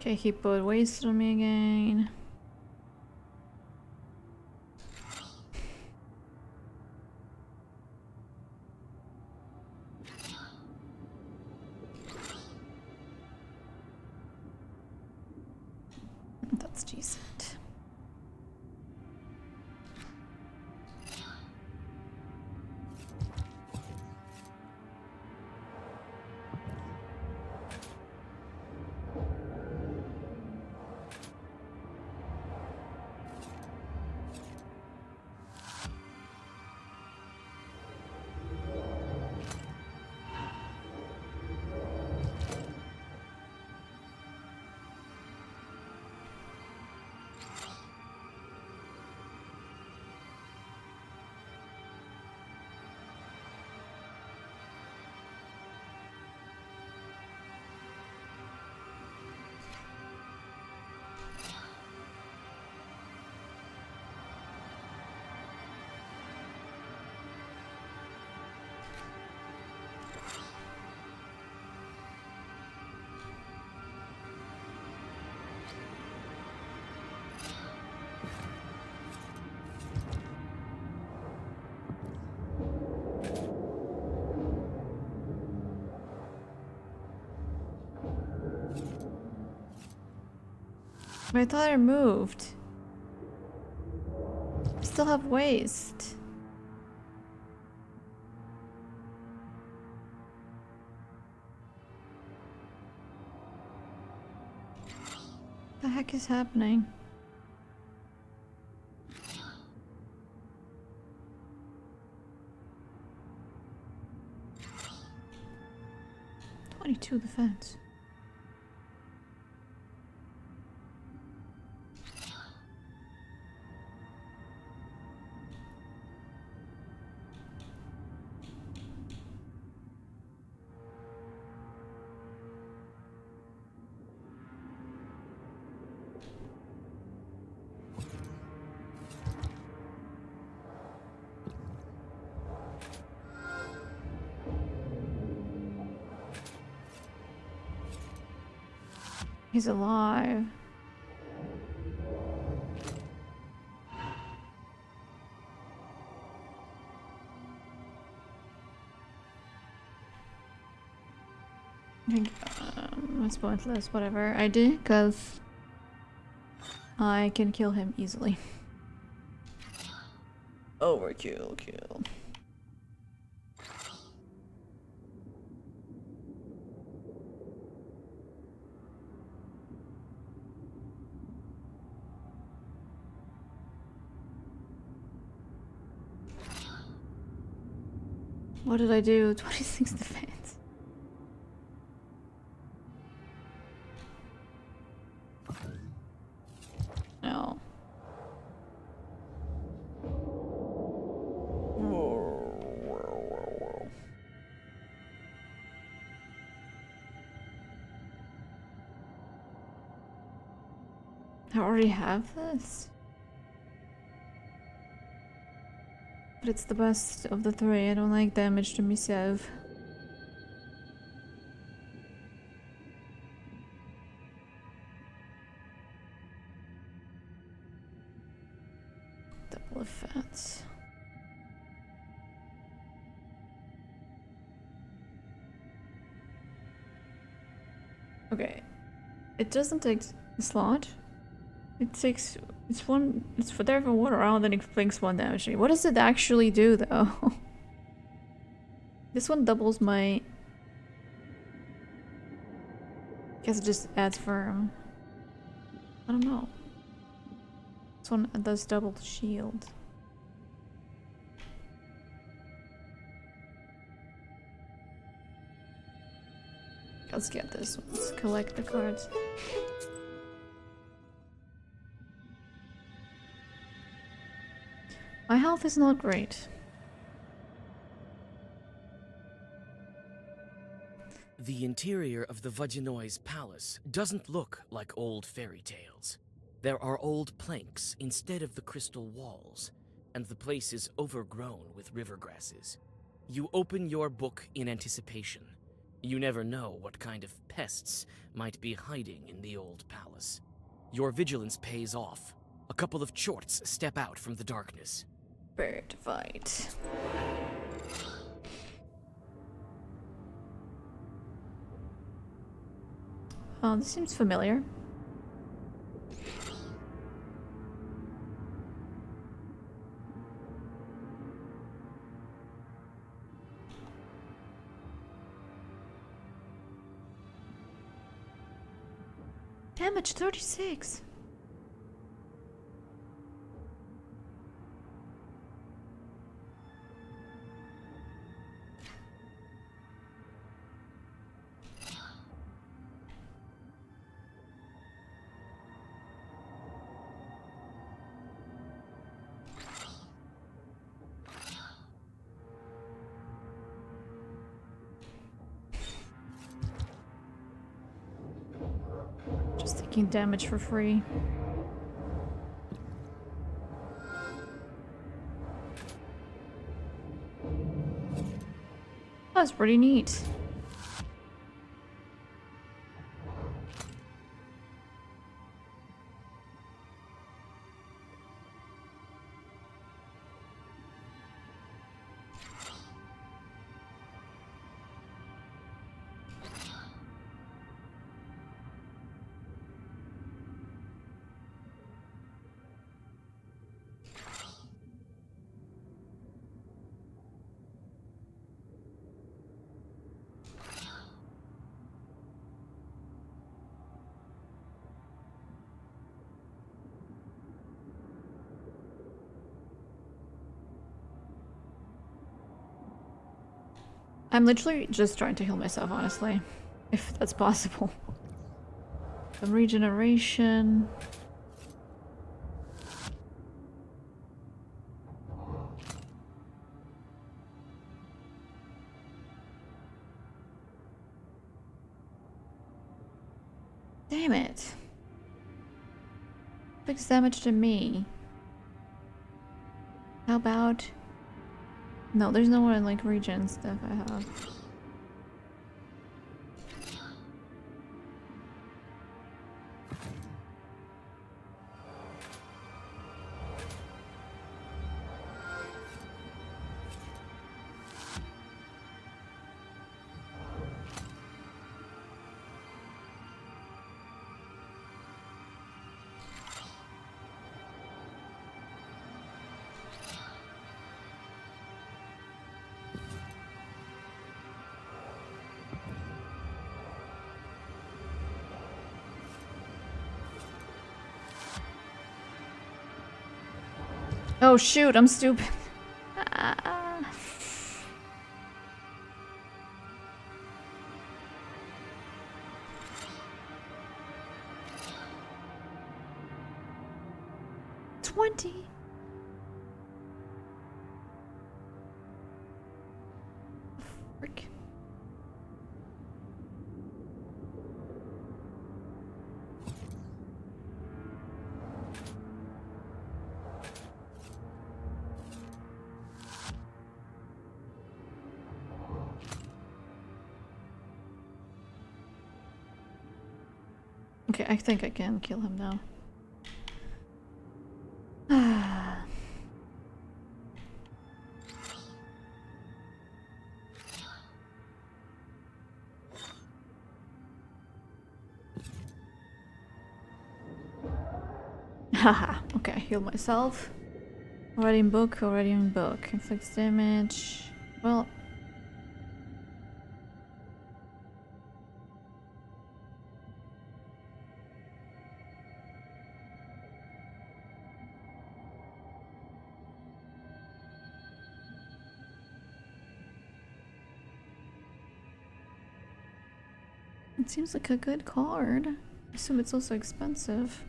[SPEAKER 1] Okay, he put waste on me again. That's decent. But I thought I moved. I still have waste. What the heck is happening? "22 defense. He's alive. It's pointless, whatever. I did because I can kill him easily. Overkill, kill. What did I do? 26 defense. No. I already have this. But it's the best of the three. I don't like damage to myself. Double offense. Okay. It doesn't take a slot. It takes... It's for there for 1 round, then it inflicts 1 damage to me. What does it actually do, though? This one doubles my... Guess it just adds firm. I don't know. This one does double the shield. Let's get this one. Let's collect the cards. My health is not great.
[SPEAKER 3] The interior of the Vajinois palace doesn't look like old fairy tales. There are old planks instead of the crystal walls, and the place is overgrown with river grasses. You open your book in anticipation. You never know what kind of pests might be hiding in the old palace. Your vigilance pays off. A couple of chorts step out from the darkness.
[SPEAKER 1] Bird fight. Oh, this seems familiar. Damage 36. Just taking damage for free. That's pretty neat. I'm literally just trying to heal myself, honestly. If that's possible. Some regeneration. Damn it. 6 damage to me. How about... No, there's no more like regen stuff I have. Oh shoot, I'm stupid. Ah. $20. Frick. Okay, I think I can kill him now. Haha, okay, heal myself. Already in book, already in book. Inflicts damage. Well... It seems like a good card. I assume it's also expensive.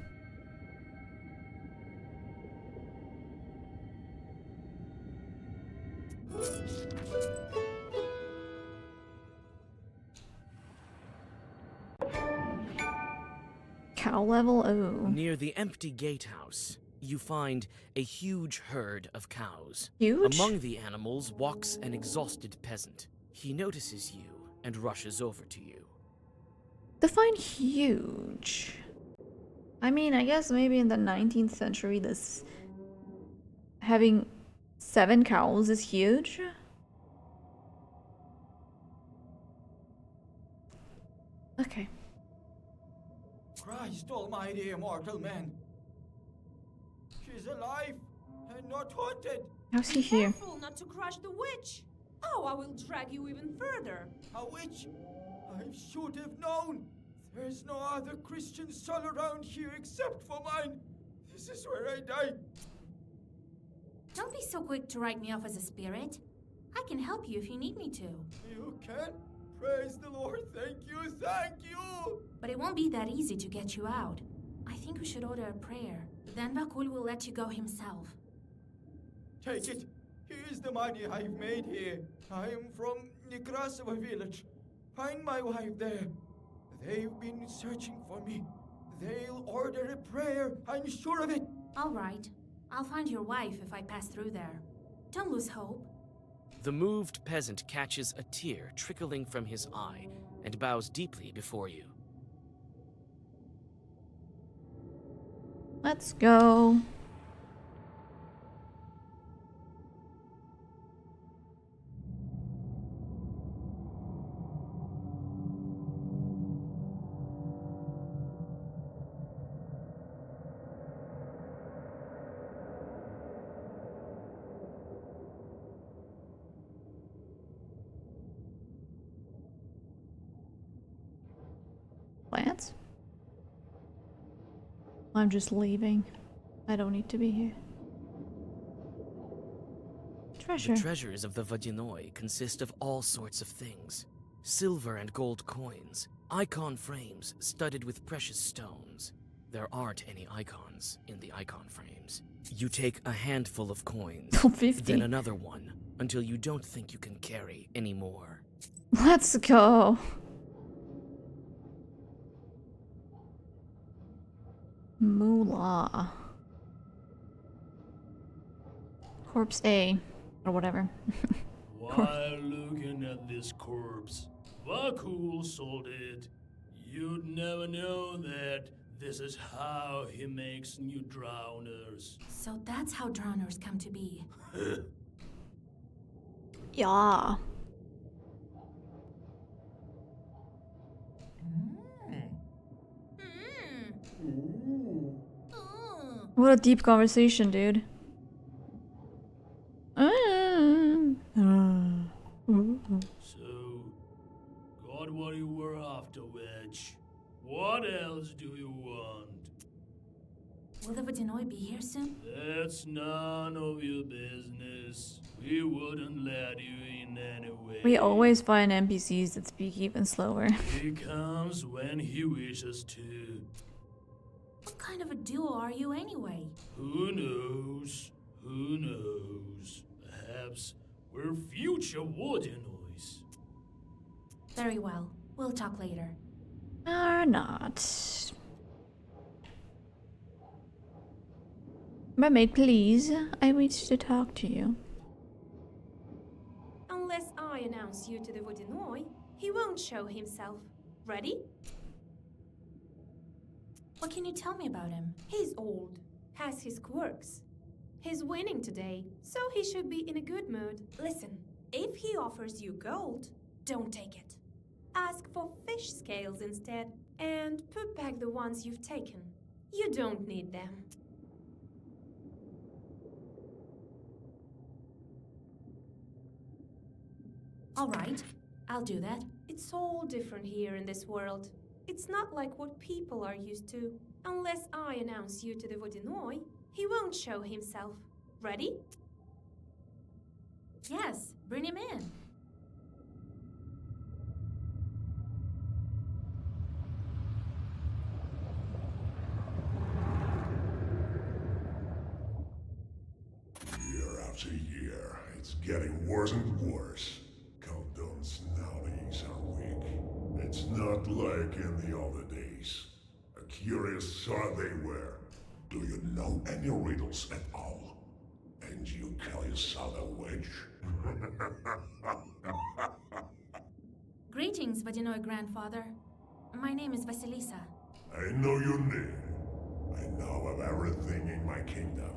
[SPEAKER 1] Cow level? Oh.
[SPEAKER 3] Near the empty gatehouse, you find a huge herd of cows.
[SPEAKER 1] Huge?
[SPEAKER 3] Among the animals walks an exhausted peasant. He notices you and rushes over to you.
[SPEAKER 1] Define huge. I mean, I guess maybe in the 19th century this having 7 cows is huge. Okay.
[SPEAKER 9] Christ almighty, immortal man. She's alive and not haunted.
[SPEAKER 1] How's he here?
[SPEAKER 7] Careful not to crush the witch. Oh, I will drag you even further.
[SPEAKER 9] A witch? I should have known. There's no other Christian soul around here except for mine. This is where I die.
[SPEAKER 7] Don't be so quick to write me off as a spirit. I can help you if you need me to.
[SPEAKER 9] You can? Praise the Lord. Thank you. Thank you.
[SPEAKER 7] But it won't be that easy to get you out. I think we should order a prayer. Then Vakul will let you go himself.
[SPEAKER 9] Take it. Here's the money I've made here. I am from Nekrasova village. Find my wife there. They've been searching for me. They'll order a prayer, I'm sure of it.
[SPEAKER 7] All right. I'll find your wife if I pass through there. Don't lose hope.
[SPEAKER 3] The moved peasant catches a tear trickling from his eye and bows deeply before you.
[SPEAKER 1] Let's go. Lance? I'm just leaving. I don't need to be here. Treasure.
[SPEAKER 3] The treasures of the Vodyanoi consist of all sorts of things. Silver and gold coins, icon frames studded with precious stones. There aren't any icons in the icon frames. You take a handful of coins,
[SPEAKER 1] 50.
[SPEAKER 3] then another one, until you don't think you can carry any more.
[SPEAKER 1] Let's go. Moolah. Corpse A. Or whatever.
[SPEAKER 11] While looking at this corpse, Vakul sold it. You'd never know that this is how he makes new drowners.
[SPEAKER 5] So that's how drowners come to be.
[SPEAKER 1] Yeah. What a deep conversation, dude.
[SPEAKER 11] So, got what you were after, Wedge. What else do you want?
[SPEAKER 5] Will the Vodyanoi be here soon?
[SPEAKER 11] That's none of your business. We wouldn't let you in anyway.
[SPEAKER 1] We always find NPCs that speak even slower.
[SPEAKER 11] He comes when he wishes to.
[SPEAKER 5] What kind of a duo are you anyway?
[SPEAKER 11] Who knows? Who knows? Perhaps we're future Vodyanoi.
[SPEAKER 5] Very well. We'll talk later.
[SPEAKER 1] Or not. My maid, please. I wish to talk to you.
[SPEAKER 7] Unless I announce you to the Vodyanoi, he won't show himself. Ready?
[SPEAKER 5] What can you tell me about him?
[SPEAKER 7] He's old, has his quirks. He's winning today, so he should be in a good mood. Listen, if he offers you gold, don't take it. Ask for fish scales instead, and put back the ones you've taken. You don't need them.
[SPEAKER 5] All right, I'll do that.
[SPEAKER 7] It's all different here in this world. It's not like what people are used to. Unless I announce you to the Vodyanoi, he won't show himself. Ready?
[SPEAKER 5] Yes, bring him in.
[SPEAKER 12] Year after year, it's getting worse and worse. Khaldun's nowadays are weak. It's not like in the older days. A curious sort they were. Do you know any riddles at all? And you call yourself a witch?
[SPEAKER 5] Greetings, Vodyanoi grandfather. My name is Vasilisa.
[SPEAKER 12] I know your name. I know of everything in my kingdom.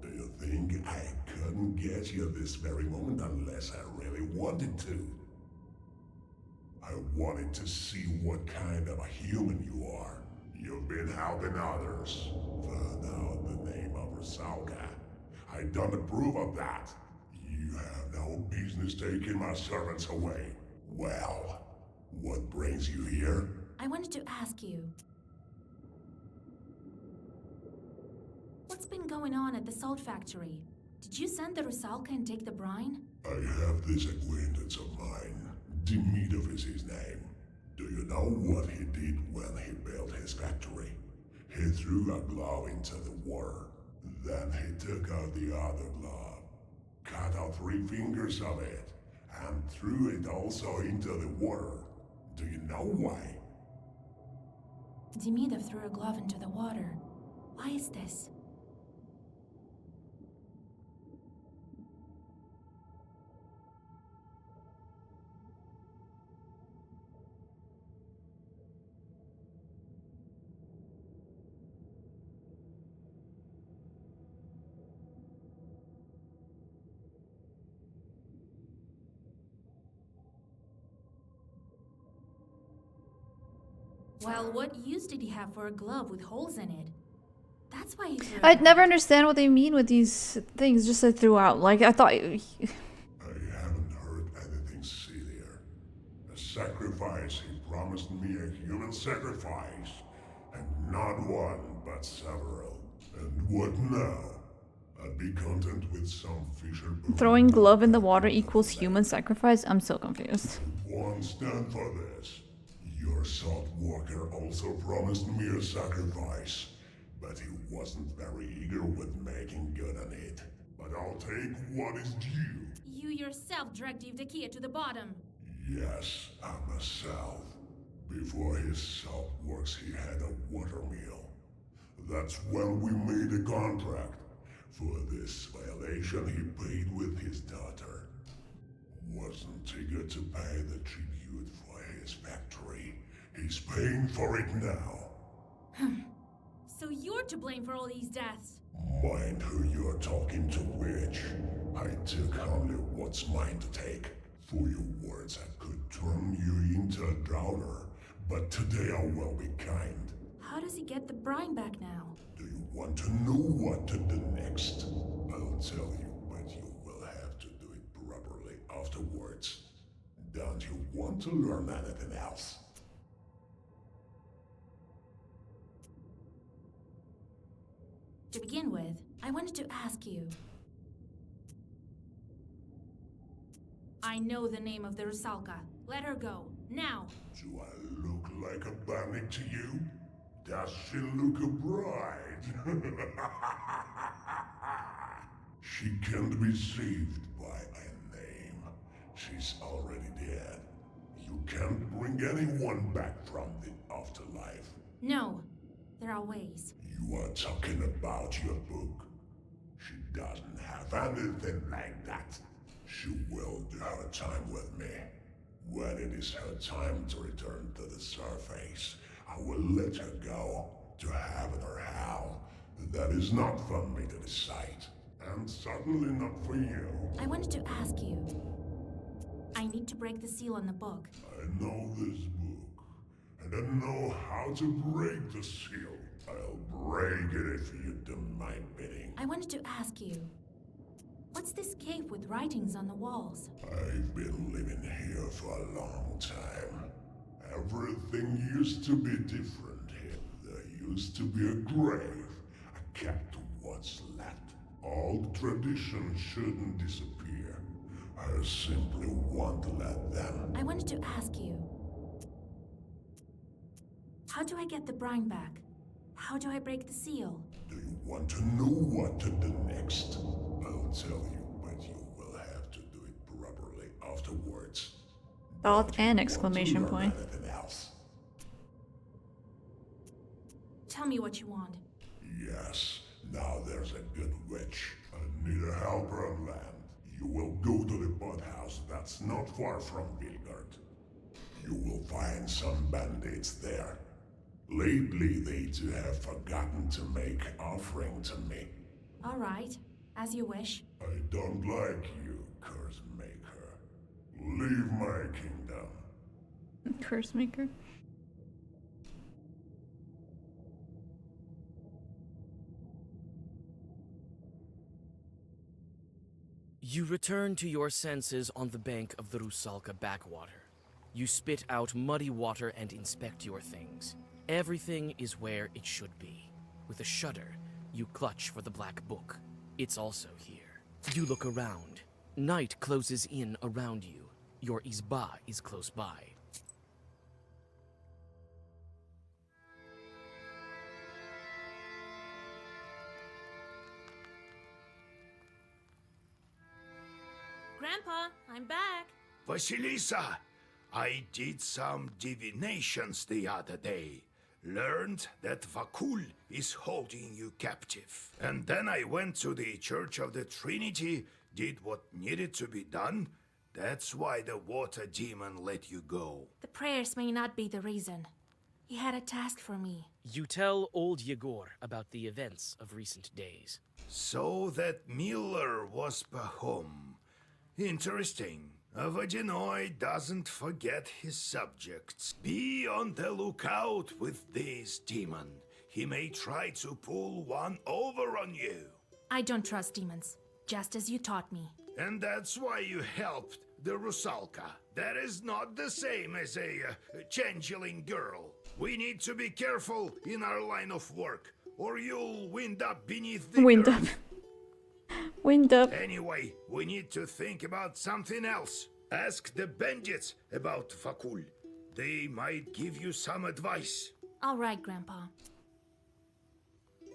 [SPEAKER 12] Do you think I couldn't get you this very moment unless I really wanted to? I wanted to see what kind of a human you are. You've been helping others. Found out the name of Rusalka. I don't approve of that. You have no business taking my servants away. Well, what brings you here?
[SPEAKER 5] I wanted to ask you. What's been going on at the salt factory? Did you send the Rusalka and take the brine?
[SPEAKER 12] I have this acquaintance of mine. Demidov is his name. Do you know what he did when he built his factory? He threw a glove into the water. Then he took out the other glove, cut out 3 fingers of it, and threw it also into the water. Do you know why?
[SPEAKER 5] Demidov threw a glove into the water. Why is this? Well, what use did he have for a glove with holes in it? That's why he threw it
[SPEAKER 1] I'd
[SPEAKER 5] out.
[SPEAKER 1] never understand what they mean with these things just said throughout. Like, I thought...
[SPEAKER 12] I haven't heard anything sillier. A sacrifice. He promised me a human sacrifice. And not one, but several. And what now? I'd be content with some fisher bone.
[SPEAKER 1] Throwing glove in the water equals human sacrifice? I'm so confused.
[SPEAKER 12] Won't stand for this. Your salt walker also promised me a sacrifice, but he wasn't very eager with making good on it. But I'll take what is due.
[SPEAKER 7] You yourself dragged Evdokia to the bottom.
[SPEAKER 12] Yes, I myself. Before his salt works, he had a water meal. That's when we made a contract. For this violation, he paid with his daughter. Wasn't eager to pay the tribute for his factory. He's paying for it now.
[SPEAKER 7] So you're to blame for all these deaths.
[SPEAKER 12] Mind who you're talking to, witch. I took only what's mine to take. For your words, I could turn you into a drowner, but today I will be kind.
[SPEAKER 5] How does he get the brine back now?
[SPEAKER 12] Do you want to know what to do next? I'll tell you, but you will have to do it properly afterwards. Don't you want to learn anything else?
[SPEAKER 5] To begin with, I wanted to ask you.
[SPEAKER 7] I know the name of the Rusalka. Let her go. Now.
[SPEAKER 12] Do I look like a bandit to you? Does she look a bride? She can't be saved by a name. She's already dead. You can't bring anyone back from the afterlife.
[SPEAKER 5] No, there are ways.
[SPEAKER 12] You are talking about your book. She doesn't have anything like that. She will do her time with me. When it is her time to return to the surface, I will let her go, to heaven or hell. That is not for me to decide, and certainly not for you.
[SPEAKER 5] I wanted to ask you. I need to break the seal on the book.
[SPEAKER 12] I know this book, and I know how to break the seal. I'll break it if you do my bidding.
[SPEAKER 5] I wanted to ask you. What's this cave with writings on the walls?
[SPEAKER 12] I've been living here for a long time. Everything used to be different here. There used to be a grave. I kept what's left. Old traditions shouldn't disappear. I simply want to let them.
[SPEAKER 5] I wanted to ask you. How do I get the brine back? How do I break the seal?
[SPEAKER 12] Do you want to know what to do next? I'll tell you, but you will have to do it properly afterwards.
[SPEAKER 1] Thought and exclamation point.
[SPEAKER 12] Anything else?
[SPEAKER 5] Tell me what you want.
[SPEAKER 12] Yes, now there's a good witch. I need a helper on land. You will go to the boathouse that's not far from Vilgard. You will find some bandits there. Lately, they too have forgotten to make offering to me.
[SPEAKER 5] All right, as you wish.
[SPEAKER 12] I don't like you, curse maker. Leave my kingdom.
[SPEAKER 1] Curse maker?
[SPEAKER 3] You return to your senses on the bank of the Rusalka backwater. You spit out muddy water and inspect your things. Everything is where it should be. With a shudder, you clutch for the black book. It's also here. You look around. Night closes in around you. Your izba is close by.
[SPEAKER 5] Grandpa, I'm back.
[SPEAKER 2] Vasilisa, I did some divinations the other day. Learned that Vakul is holding you captive. And then I went to the Church of the Trinity, did what needed to be done. That's why the water demon let you go.
[SPEAKER 5] The prayers may not be the reason. He had a task for me.
[SPEAKER 3] You tell old Yegor about the events of recent days.
[SPEAKER 2] So that Miller was Pahom. Interesting. A Vadinoi doesn't forget his subjects. Be on the lookout with this demon. He may try to pull one over on you.
[SPEAKER 5] I don't trust demons, just as you taught me.
[SPEAKER 2] And that's why you helped the Rusalka. That is not the same as a changeling girl. We need to be careful in our line of work, or you'll wind up beneath the earth.
[SPEAKER 1] Wind up.
[SPEAKER 2] Anyway, we need to think about something else. Ask the bandits about Vakul. They might give you some advice.
[SPEAKER 5] All right, Grandpa.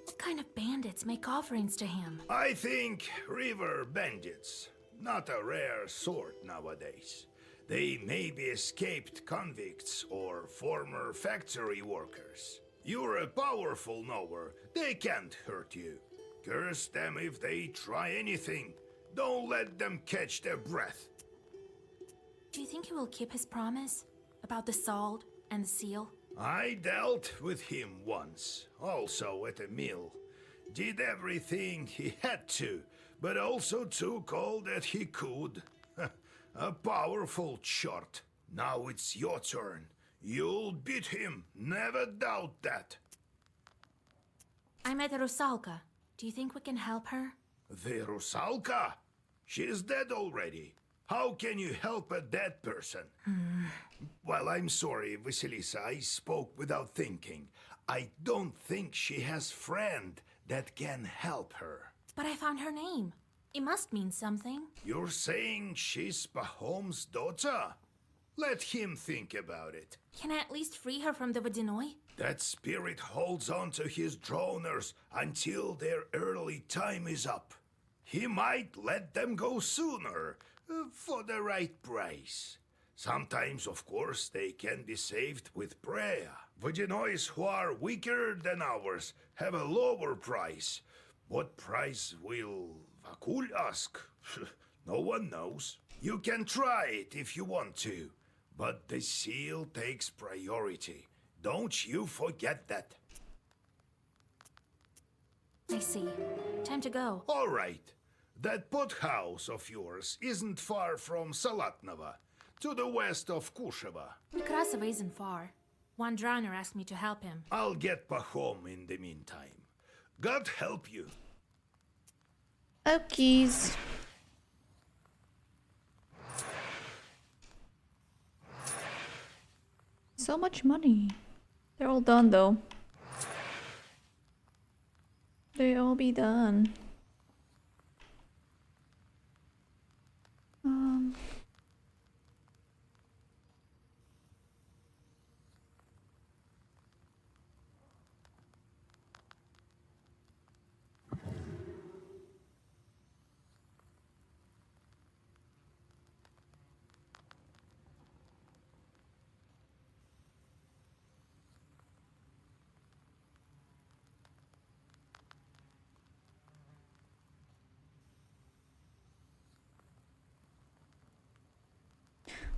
[SPEAKER 5] What kind of bandits make offerings to him?
[SPEAKER 2] I think river bandits. Not a rare sort nowadays. They may be escaped convicts or former factory workers. You're a powerful knower. They can't hurt you. Curse them if they try anything. Don't let them catch their breath.
[SPEAKER 5] Do you think he will keep his promise about the salt and the seal?
[SPEAKER 2] I dealt with him once, also at a mill. Did everything he had to, but also took all that he could. A powerful shot. Now it's your turn. You'll beat him, never doubt that.
[SPEAKER 5] I met Rusalka. Do you think we can help her?
[SPEAKER 2] The Rusalka? She's dead already. How can you help a dead person? Well, I'm sorry, Vasilisa, I spoke without thinking. I don't think she has friend that can help her.
[SPEAKER 5] But I found her name. It must mean something.
[SPEAKER 2] You're saying she's Pahom's daughter? Let him think about it.
[SPEAKER 5] Can I at least free her from the Vodyanoi?
[SPEAKER 2] That spirit holds on to his droners until their early time is up. He might let them go sooner, for the right price. Sometimes, of course, they can be saved with prayer. Vodyanois who are weaker than ours have a lower price. What price will Vakul ask? No one knows. You can try it if you want to, but the seal takes priority. Don't you forget that.
[SPEAKER 5] I see. Time to go.
[SPEAKER 2] All right. That pot house of yours isn't far from Salatnova, to the west of Kusheva.
[SPEAKER 5] Nekrasova isn't far. One drowner asked me to help him.
[SPEAKER 2] I'll get Pahom in the meantime. God help you.
[SPEAKER 1] Okies. So much money. They're all done though. They all be done.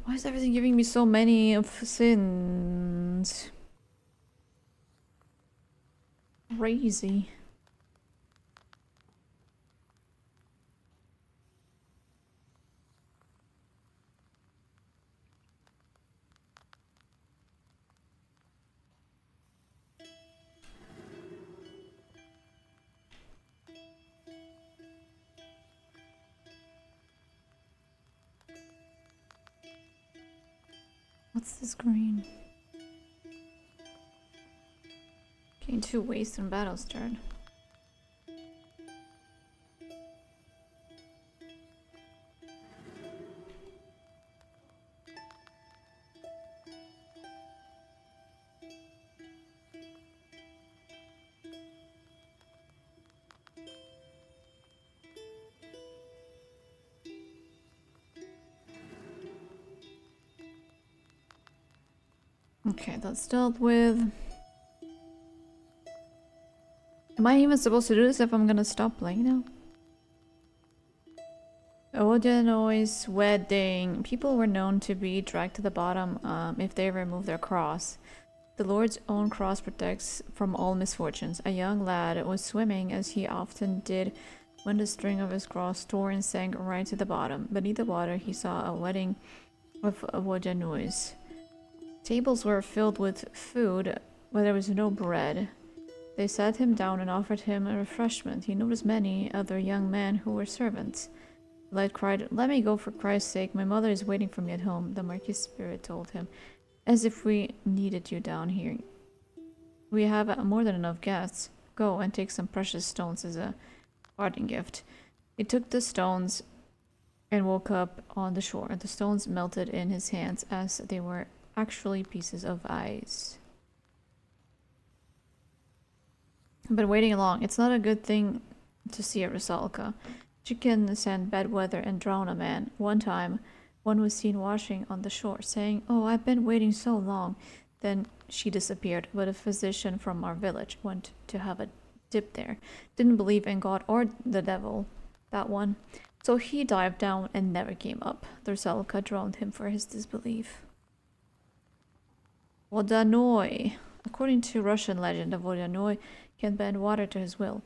[SPEAKER 1] Why is everything giving me so many of sins? Crazy. What's this green? Gain 2 waste and battle start. Okay, that's dealt with. Am I even supposed to do this if I'm gonna stop playing now? Vodyanois wedding. People were known to be dragged to the bottom if they removed their cross. The Lord's own cross protects from all misfortunes. A young lad was swimming as he often did when the string of his cross tore and sank right to the bottom. Beneath the water he saw a wedding of Vodyanois. Tables were filled with food, but there was no bread. They sat him down and offered him a refreshment. He noticed many other young men who were servants. The lad cried, "Let me go for Christ's sake, my mother is waiting for me at home." The Marquis spirit told him, "As if we needed you down here. We have more than enough guests. Go and take some precious stones as a parting gift." He took the stones and woke up on the shore. The stones melted in his hands as they were actually pieces of ice. But waiting along, it's not a good thing to see a Rusalka. She can send bad weather and drown a man. One time, one was seen washing on the shore, saying, "Oh, I've been waiting so long." Then she disappeared, but a physician from our village went to have a dip there. Didn't believe in God or the devil, that one. So he dived down and never came up. The Rusalka drowned him for his disbelief. Vodyanoi. According to Russian legend, the Vodyanoi can bend water to his will.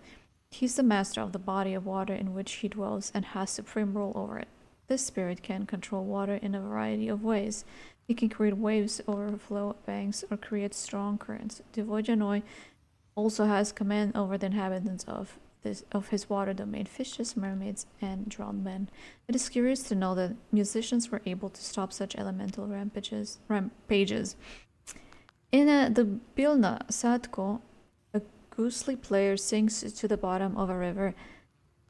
[SPEAKER 1] He's the master of the body of water in which he dwells and has supreme rule over it. This spirit can control water in a variety of ways. He can create waves, overflow banks, or create strong currents. The Vodyanoi also has command over the inhabitants of his water domain, fishes, mermaids, and drowned men. It is curious to know that musicians were able to stop such elemental rampages. In the Bilna Sadko, a ghostly player sings to the bottom of a river,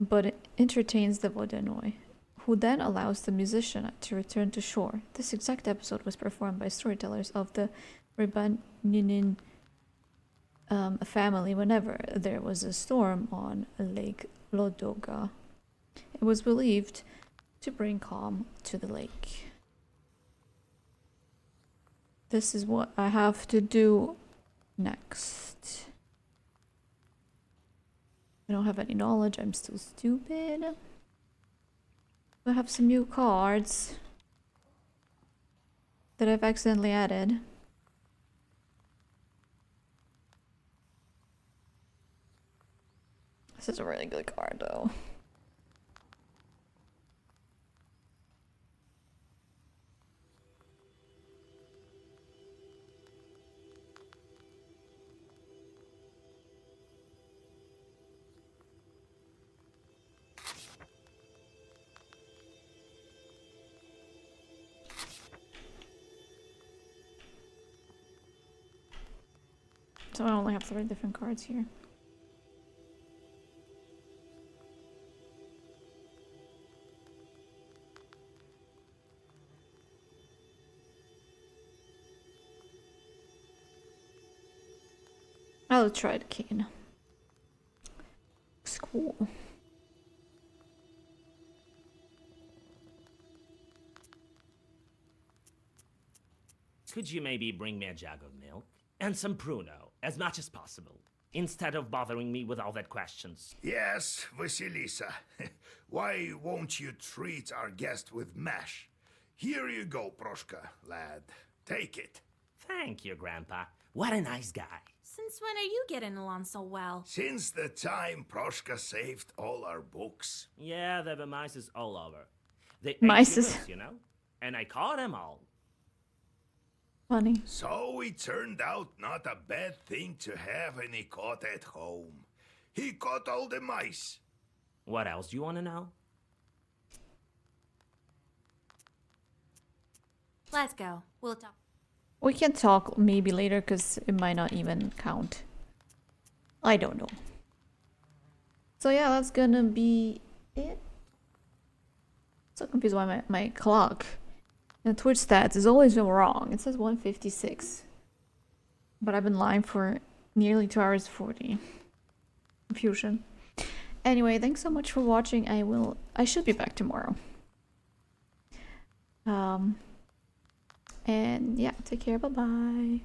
[SPEAKER 1] but entertains the Vodyanoi, who then allows the musician to return to shore. This exact episode was performed by storytellers of the Rybaninin family whenever there was a storm on Lake Lodoga. It was believed to bring calm to the lake. This is what I have to do next. I don't have any knowledge, I'm still stupid. I have some new cards that I've accidentally added. This is a really good card though. So I only have 3 different cards here. I'll try the cane. Looks cool.
[SPEAKER 10] Could you maybe bring me a jug of milk? And some pruno, as much as possible, instead of bothering me with all that questions.
[SPEAKER 2] Yes, Vasilisa. Why won't you treat our guest with mash? Here you go, Proshka, lad. Take it.
[SPEAKER 10] Thank you, Grandpa. What a nice guy.
[SPEAKER 5] Since when are you getting along so well?
[SPEAKER 2] Since the time Proshka saved all our books.
[SPEAKER 10] Yeah, there were mice all over. They
[SPEAKER 1] Mice.
[SPEAKER 10] ate your books, you know? And I caught them all.
[SPEAKER 1] Funny.
[SPEAKER 2] So it turned out not a bad thing to have any caught at home. He caught all the mice.
[SPEAKER 10] What else do you want to know?
[SPEAKER 5] Let's go. We'll talk.
[SPEAKER 1] We can talk maybe later because it might not even count. I don't know. So yeah, that's gonna be it. So confused why my clock and Twitch stats is always wrong. It says 156. But I've been live for nearly 2 hours 40. Confusion. Anyway, thanks so much for watching. I should be back tomorrow. And yeah, take care. Bye-bye.